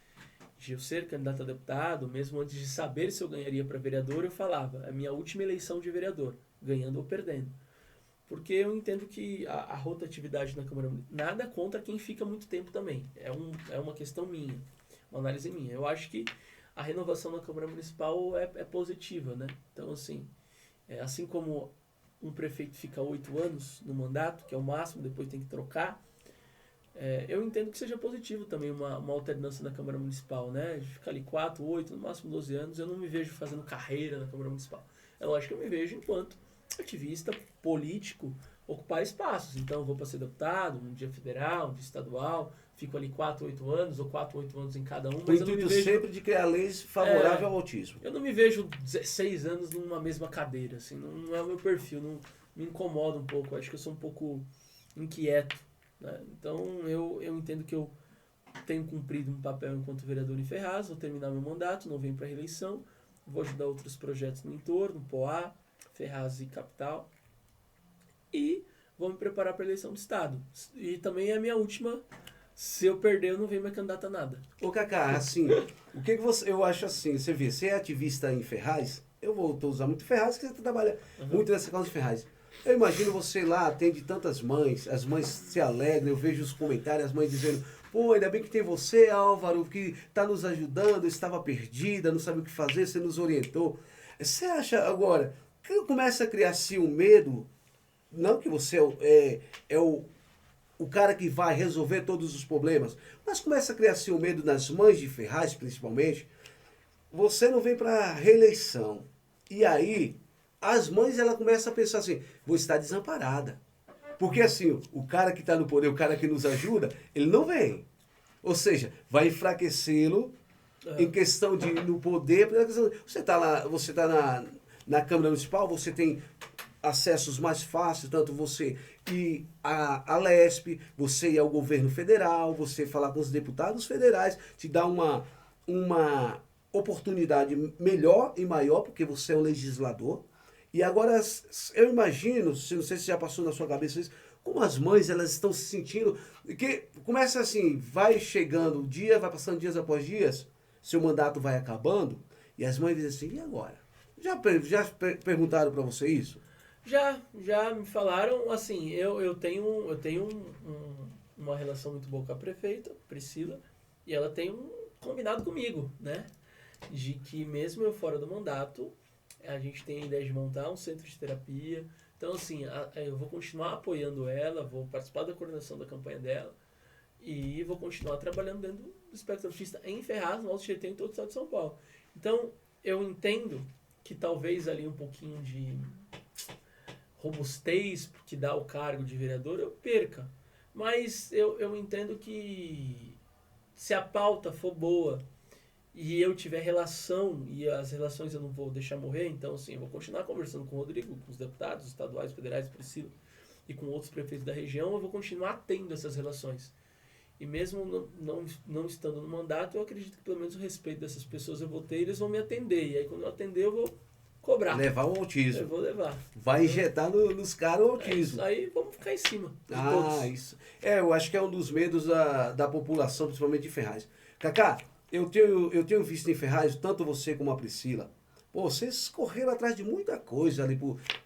de eu ser candidato a deputado, mesmo antes de saber se eu ganharia para vereador, eu falava, é a minha última eleição de vereador, ganhando ou perdendo. Porque eu entendo que a rotatividade na Câmara Municipal, nada contra quem fica muito tempo também. É uma questão minha, uma análise minha. Eu acho que a renovação na Câmara Municipal é positiva, né? Então, assim como um prefeito fica 8 anos no mandato, que é o máximo, depois tem que trocar, eu entendo que seja positivo também uma alternância na Câmara Municipal, né? Ficar ali 4, 8, no máximo 12 anos, eu não me vejo fazendo carreira na Câmara Municipal. É lógico que eu me vejo enquanto ativista político, ocupar espaços. Então, eu vou para ser deputado, um dia federal, um dia estadual, fico ali 4, 8 anos, ou 4, 8 anos em cada um. Mas o intuito sempre de criar leis favoráveis ao autismo. Eu não me vejo 16 anos numa mesma cadeira, assim, não é o meu perfil, não me incomoda um pouco, acho que eu sou um pouco inquieto, né? Então, eu entendo que eu tenho cumprido um papel enquanto vereador em Ferraz, vou terminar meu mandato, não venho para reeleição, vou ajudar outros projetos no entorno, Poá, Ferraz e Capital, e vou me preparar para a eleição do Estado. E também é a minha última. Se eu perder, eu não venho mais candidato a nada. Ô Cacá, assim, o que você, eu acho assim, você é ativista em Ferraz, eu vou usar muito Ferraz, que você trabalha muito nessa causa de Ferraz. Eu imagino você lá, atende tantas mães, as mães se alegram, eu vejo os comentários, as mães dizendo, pô, ainda bem que tem você, Álvaro, que está nos ajudando, eu estava perdida, não sabia o que fazer, você nos orientou. Você acha agora, que começa a criar-se um medo, não que você é o cara que vai resolver todos os problemas, mas começa a criar-se um medo nas mães de Ferraz, principalmente, você não vem para reeleição. E aí, as mães, ela começam a pensar assim, vou estar desamparada. Porque assim, o cara que está no poder, o cara que nos ajuda, ele não vem. Ou seja, vai enfraquecê-lo em questão de no poder. Você está lá, você está na Câmara Municipal, você tem acessos mais fáceis, tanto você ir à Lesp, você ir ao governo federal, você falar com os deputados federais, te dá uma oportunidade melhor e maior, porque você é um legislador. E agora, eu imagino, não sei se já passou na sua cabeça isso, como as mães elas estão se sentindo, que começa assim, vai chegando o dia, vai passando dias após dias, seu mandato vai acabando, e as mães dizem assim, e agora? Já perguntaram para você isso? Já me falaram, assim, eu tenho uma relação muito boa com a prefeita, Priscila, e ela tem combinado comigo, né? De que mesmo eu fora do mandato, a gente tem a ideia de montar um centro de terapia. Então, assim, eu vou continuar apoiando ela, vou participar da coordenação da campanha dela e vou continuar trabalhando dentro do espectro autista em Ferraz, no Alto Tietê, em todo o estado de São Paulo. Então, eu entendo que talvez ali um pouquinho de robustez que dá o cargo de vereador eu perca. Mas eu entendo que se a pauta for boa e eu tiver relação, e as relações eu não vou deixar morrer, então assim, eu vou continuar conversando com o Rodrigo, com os deputados estaduais, federais, Priscila, e com outros prefeitos da região, eu vou continuar tendo essas relações. E mesmo não estando no mandato, eu acredito que pelo menos o respeito dessas pessoas eu vou ter e eles vão me atender. E aí quando eu atender, eu vou cobrar. Levar o autismo. Eu vou levar. Vai injetar nos caras o autismo. Aí vamos ficar em cima de todos. Isso. Eu acho que é um dos medos da população, principalmente de Ferraz. Cacá, eu tenho visto em Ferraz, tanto você como a Priscila, pô, vocês correram atrás de muita coisa ali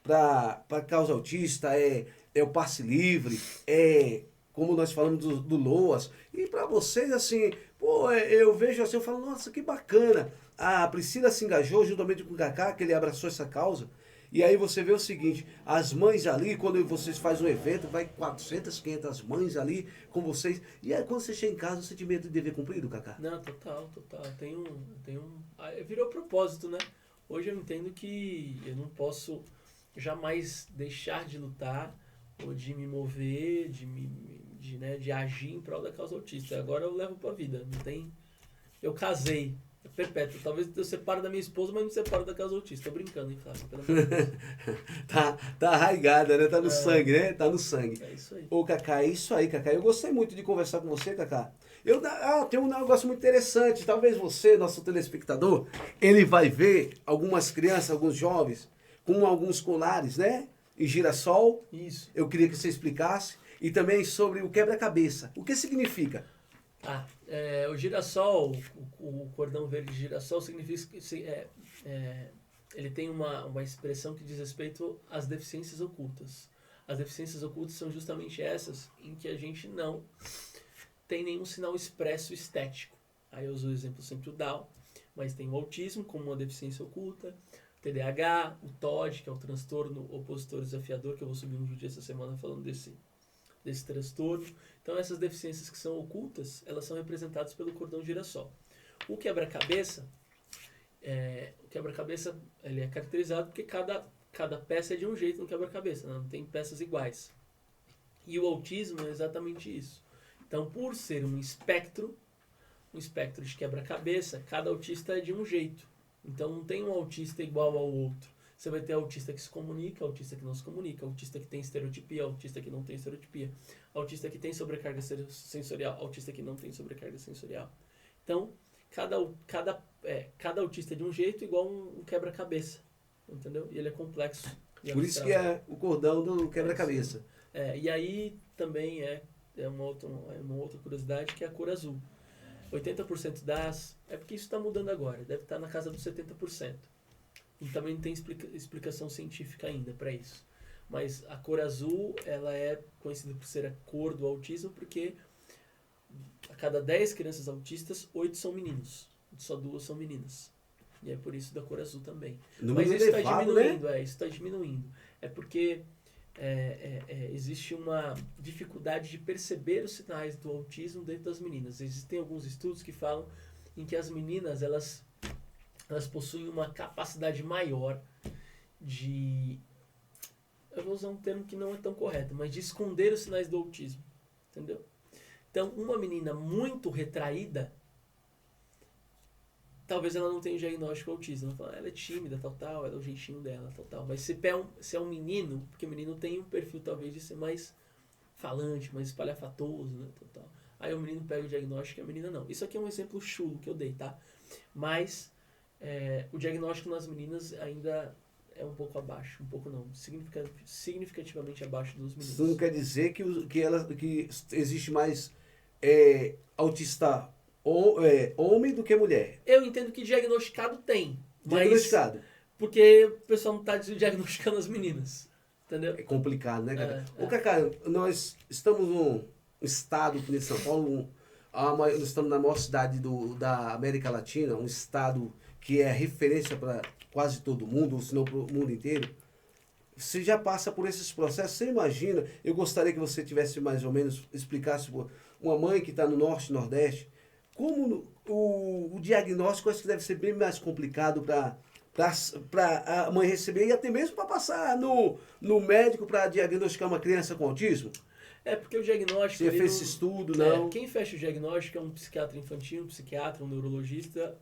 para causa autista, é o passe livre, como nós falamos do LOAS. E para vocês, assim, pô, eu vejo assim, eu falo, nossa, que bacana. A Priscila se engajou juntamente com o Cacá, que ele abraçou essa causa. E aí você vê o seguinte, as mães ali, quando vocês fazem um evento, vai 400, 500 mães ali com vocês. E aí quando você chega em casa, o sentimento de dever cumprido, Cacá? Não, total. Virou propósito, né? Hoje eu entendo que eu não posso jamais deixar de lutar ou de me mover, de agir em prol da causa autista. Agora eu levo pra vida. Não tem. Eu casei. É perpétuo. Talvez eu separe da minha esposa, mas não separo da causa autista. Tô brincando, hein, Flávio? Pelo amor de Deus. Tá arraigada, né? Tá no sangue, né? Tá no sangue. É isso aí. Ô, Cacá, é isso aí, Cacá. Eu gostei muito de conversar com você, Cacá. Tem um negócio muito interessante. Talvez você, nosso telespectador, ele vai ver algumas crianças, alguns jovens, com alguns colares, né? Em girassol. Isso. Eu queria que você explicasse. E também sobre o quebra-cabeça. O que significa? O girassol, o cordão verde de girassol, significa que ele tem uma expressão que diz respeito às deficiências ocultas. As deficiências ocultas são justamente essas em que a gente não tem nenhum sinal expresso estético. Aí eu uso o exemplo sempre do Down, mas tem o autismo como uma deficiência oculta, o TDAH, o TOD, que é o transtorno opositor desafiador, que eu vou subir um vídeo essa semana falando desse transtorno. Então essas deficiências que são ocultas, elas são representadas pelo cordão girassol. O quebra-cabeça, ele é caracterizado porque cada peça é de um jeito no quebra-cabeça, né? Não tem peças iguais. E o autismo é exatamente isso. Então, por ser um espectro de quebra-cabeça, cada autista é de um jeito. Então não tem um autista igual ao outro. Você vai ter autista que se comunica, autista que não se comunica, autista que tem estereotipia, autista que não tem estereotipia, autista que tem sobrecarga sensorial, autista que não tem sobrecarga sensorial. Então, cada autista é de um jeito igual um quebra-cabeça, entendeu? E ele é complexo. Por isso que é o cordão do quebra-cabeça. E aí também é uma outra curiosidade, que é a cor azul. 80% é porque isso está mudando agora, deve estar na casa dos 70%. E também não tem explicação científica ainda para isso. Mas a cor azul, ela é conhecida por ser a cor do autismo, porque a cada 10 crianças autistas, 8 são meninos. Só 2 são meninas. E é por isso da cor azul também. Mas isso está diminuindo, isso está diminuindo. É porque existe uma dificuldade de perceber os sinais do autismo dentro das meninas. Existem alguns estudos que falam em que as meninas, elas possuem uma capacidade maior de... Eu vou usar um termo que não é tão correto, mas de esconder os sinais do autismo. Entendeu? Então, uma menina muito retraída, talvez ela não tenha o diagnóstico autismo. Ela fala, ela é tímida, tal, ela é o jeitinho dela, tal. Mas se é um menino, porque o menino tem um perfil talvez de ser mais falante, mais espalhafatoso, né, tal. Aí o menino pega o diagnóstico e a menina não. Isso aqui é um exemplo chulo que eu dei, tá? Mas o diagnóstico nas meninas ainda é um pouco abaixo, um pouco não, significativamente abaixo dos meninos. Isso não quer dizer que existe mais autista homem do que mulher. Eu entendo que diagnosticado tem. Diagnosticado. Porque o pessoal não está diagnosticando as meninas. Entendeu? É complicado, né, cara? Ô, Cacá, nós estamos num estado aqui em São Paulo, nós estamos na maior cidade da América Latina, um estado que é referência para quase todo mundo, ou se não para o mundo inteiro. Você já passa por esses processos, você imagina, eu gostaria que você tivesse mais ou menos, explicasse uma mãe que está no norte, nordeste, como o diagnóstico acho que deve ser bem mais complicado para a mãe receber e até mesmo para passar no médico para diagnosticar uma criança com autismo? É porque o diagnóstico... Você ele fez não- esse estudo, não? quem fecha o diagnóstico é um psiquiatra infantil, um psiquiatra, um neurologista.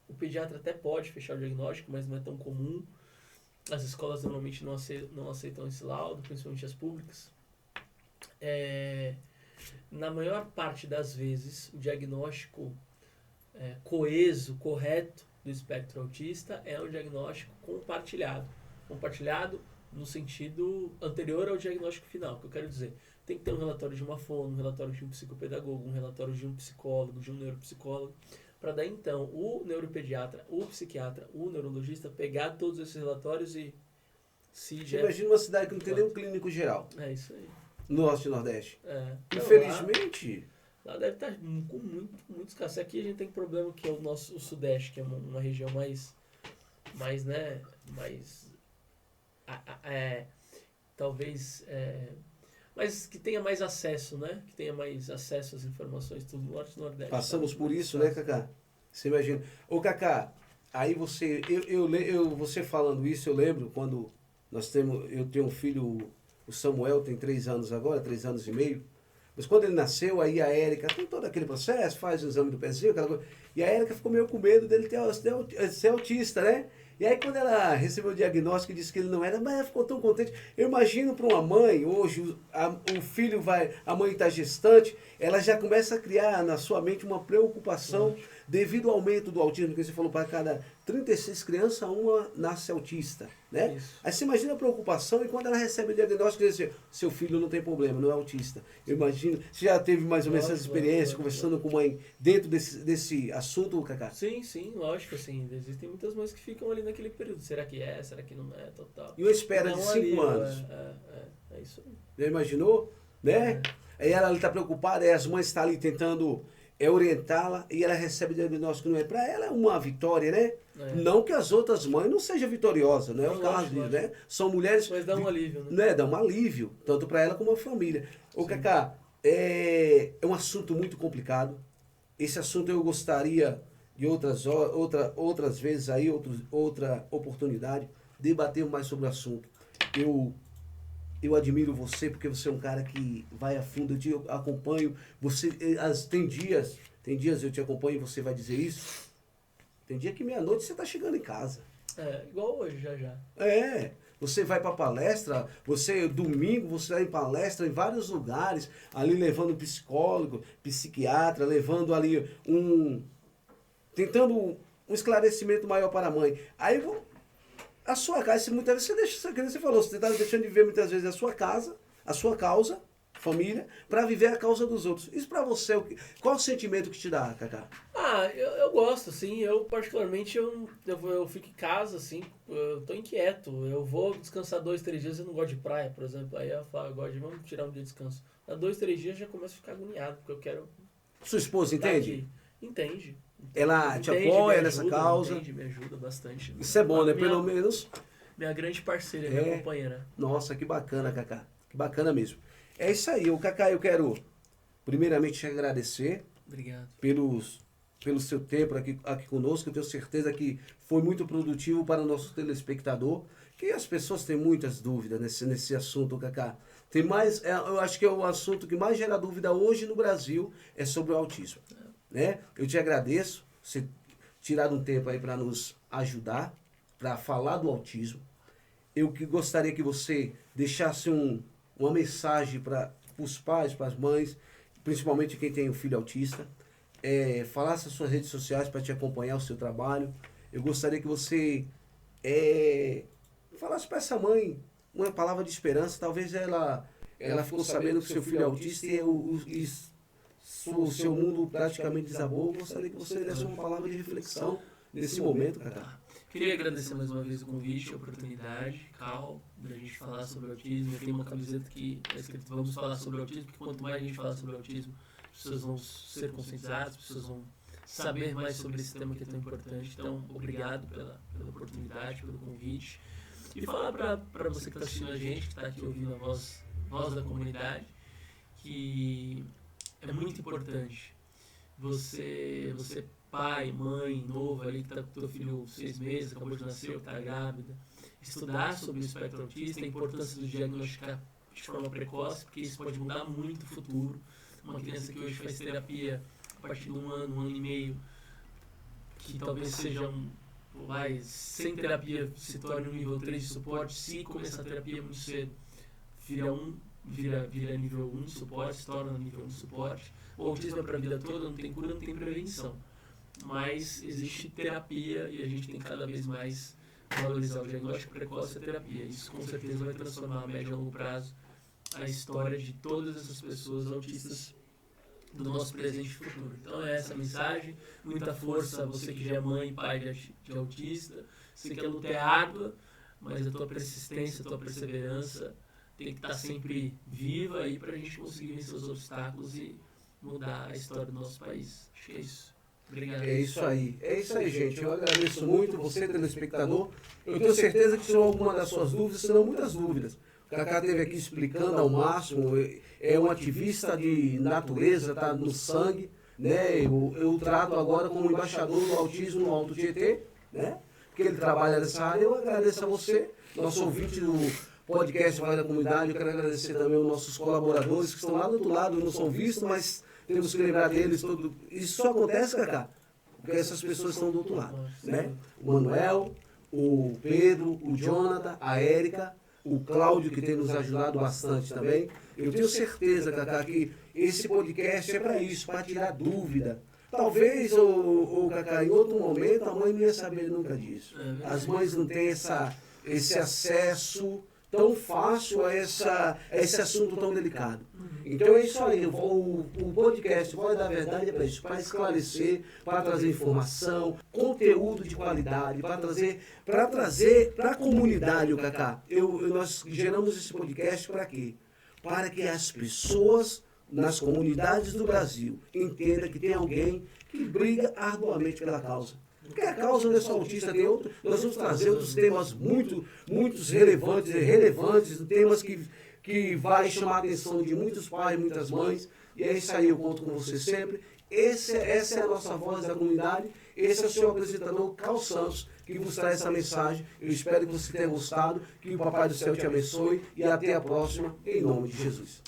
O pediatra até pode fechar o diagnóstico, mas não é tão comum. As escolas normalmente não aceitam esse laudo, principalmente as públicas. Na maior parte das vezes, o diagnóstico coeso, correto do espectro autista é um diagnóstico compartilhado. Compartilhado no sentido anterior ao diagnóstico final, que eu quero dizer. Tem que ter um relatório de uma fono, um relatório de um psicopedagogo, um relatório de um psicólogo, de um neuropsicólogo, para daí então o neuropediatra, o psiquiatra, o neurologista pegar todos esses relatórios e se Você imagina uma cidade que não tem nenhum clínico geral, É isso aí. no Norte e Nordeste. Então, Infelizmente, lá deve estar com muito escasso. Aqui a gente tem problema que é o Sudeste, que é uma região mais né, talvez, mas que tenha mais acesso, né? Que tenha mais acesso às informações, tudo no Norte e Nordeste. passamos por isso, né, Cacá? Você imagina. Ô, Cacá, aí você, você falando isso, eu lembro quando eu tenho um filho, o Samuel tem 3 anos agora, 3 anos e meio. Mas quando ele nasceu, aí a Érica tem todo aquele processo, faz o exame do pezinho, aquela coisa. E a Érica ficou meio com medo dele ser autista, né? E aí quando ela recebeu o diagnóstico e disse que ele não era, mas ela ficou tão contente. Eu imagino para uma mãe, hoje, o filho a mãe está gestante, ela já começa a criar na sua mente uma preocupação devido ao aumento do autismo, que você falou, para cada 36 crianças, uma nasce autista, né? Isso. Aí você imagina a preocupação e quando ela recebe o diagnóstico, diz assim, seu filho não tem problema, não é autista. Eu imagino, você já teve mais ou menos essa experiência, conversando com mãe dentro desse assunto, Cacá? Sim, lógico, assim. Existem muitas mães que ficam ali naquele período. Será que é? Será que não é? Total. E uma espera Dá de um 5 alívio, anos. É isso aí. Já imaginou? Né? Aí ela está preocupada, aí as mães estão ali tentando orientá-la e ela recebe o diagnóstico que não é. Para ela é uma vitória, né? Não que as outras mães não sejam vitoriosas, não é o caso disso, né? São mulheres... Mas dá um alívio, né? Dá um alívio, tanto para ela como a família. Ô, Cacá, é um assunto muito complicado. Esse assunto eu gostaria de outras vezes aí, outra oportunidade, debater mais sobre o assunto. Eu admiro você porque você é um cara que vai a fundo, eu te acompanho. Tem dias eu te acompanho e você vai dizer isso. Tem dia que meia-noite você está chegando em casa. Igual hoje, já. Você vai para palestra, domingo você vai em palestra em vários lugares, ali levando psicólogo, psiquiatra, levando ali tentando um esclarecimento maior para a mãe. Aí a sua casa, muitas vezes você deixa, que você falou, você está deixando de ver muitas vezes a sua casa, a sua causa, família, para viver a causa dos outros. Isso para você, qual o sentimento que te dá, Cacá? Eu gosto, assim, eu particularmente, eu fico em casa, assim, eu tô inquieto, eu vou descansar 2, 3 dias, eu não gosto de praia, por exemplo, aí eu falo, vamos tirar um dia de descanso. Há 2, 3 dias eu já começo a ficar agoniado, porque eu quero... Sua esposa entende? Entende. Ela te apoia nessa causa? Entende, me ajuda bastante. Isso é bom, né? Pelo menos... Minha grande parceira, minha companheira. Nossa, que bacana, Cacá. Que bacana mesmo. É isso aí, Cacá, eu quero primeiramente te agradecer. Obrigado. Pelo seu tempo aqui conosco. Eu tenho certeza que foi muito produtivo para o nosso telespectador, que as pessoas têm muitas dúvidas nesse assunto, Cacá. Eu acho que é o assunto que mais gera dúvida hoje no Brasil é sobre o autismo. Né? Eu te agradeço você tirar um tempo aí para nos ajudar, para falar do autismo. Eu gostaria que você deixasse uma mensagem para os pais, para as mães, principalmente quem tem um filho autista. Falasse as suas redes sociais para te acompanhar o seu trabalho. Eu gostaria que você falasse para essa mãe uma palavra de esperança. Talvez ela ficou sabendo que seu filho é autista e o seu mundo praticamente desabou. Eu gostaria que você desse uma palavra de reflexão nesse momento, Cacá. Queria agradecer mais uma vez o convite, a oportunidade, Cal, da gente falar sobre autismo. Eu tenho uma camiseta que está escrito "Vamos falar sobre autismo", porque quanto mais a gente falar sobre autismo, as pessoas vão ser conscientizadas, as pessoas vão saber mais sobre esse tema que é tão importante. Então, obrigado pela oportunidade, pelo convite. E falar para você que está assistindo a gente, que está aqui ouvindo a voz da comunidade, que é muito importante você pai, mãe, novo ali, que está com o teu filho 6 meses, acabou de nascer, ou que está grávida, estudar sobre o espectro autista, a importância de diagnosticar de forma precoce, porque isso pode mudar muito o futuro. Uma criança que hoje faz terapia a partir de 1 ano, 1 ano e meio, que talvez seja sem terapia se torne um nível 3 de suporte, se começar a terapia muito cedo, vira nível 1 de suporte, se torna nível 1 de suporte. O autismo é para a vida toda, não tem cura, não tem prevenção. Mas existe terapia e a gente tem cada vez mais valorizar o diagnóstico precoce e a terapia. Isso com certeza vai transformar a médio e longo prazo a história de todas essas pessoas autistas do nosso presente e futuro. Então é essa a mensagem. Muita força a você que já é mãe e pai de autista. Sei que a luta é árdua, mas a tua persistência, a tua perseverança tem que estar sempre viva aí para a gente conseguir vencer os obstáculos e mudar a história do nosso país. Acho que é isso. Obrigado. É isso aí, gente. Eu agradeço muito você, telespectador. Eu tenho certeza que tirou alguma das suas dúvidas, se não muitas dúvidas. O Cacá esteve aqui explicando ao máximo, é um ativista de natureza, está no sangue, né? Eu trato agora como embaixador do autismo no Alto Tietê, né? Porque ele trabalha nessa área. Eu agradeço a você, nosso ouvinte do podcast Voz da Comunidade. Eu quero agradecer também aos nossos colaboradores que estão lá do outro lado, não são vistos, mas temos que lembrar deles. Isso só acontece, Cacá, porque essas pessoas estão do outro lado, né? O Manuel, o Pedro, o Jonathan, a Érica, o Cláudio, que tem nos ajudado bastante também. Eu tenho certeza, Cacá, que esse podcast é para isso, para tirar dúvida. Talvez, Cacá, em outro momento, a mãe não ia saber nunca disso. As mães não têm esse acesso tão fácil a esse assunto tão delicado. Então é isso aí, o podcast Voz da Verdade é para isso, para esclarecer, para trazer informação, conteúdo de qualidade, para trazer para a comunidade, o Cacá. Nós geramos esse podcast para quê? Para que as pessoas nas comunidades do Brasil entendam que tem alguém que briga arduamente pela causa. Porque a causa não é só autista, tem outro. Nós vamos trazer outros temas muito relevantes, temas que vai chamar a atenção de muitos pais, muitas mães. E é isso aí, eu conto com você sempre. Essa é a nossa voz da comunidade. Esse é o seu apresentador, Carl Santos, que vos traz essa mensagem. Eu espero que você tenha gostado, que o Papai do Céu te abençoe e até a próxima, em nome de Jesus.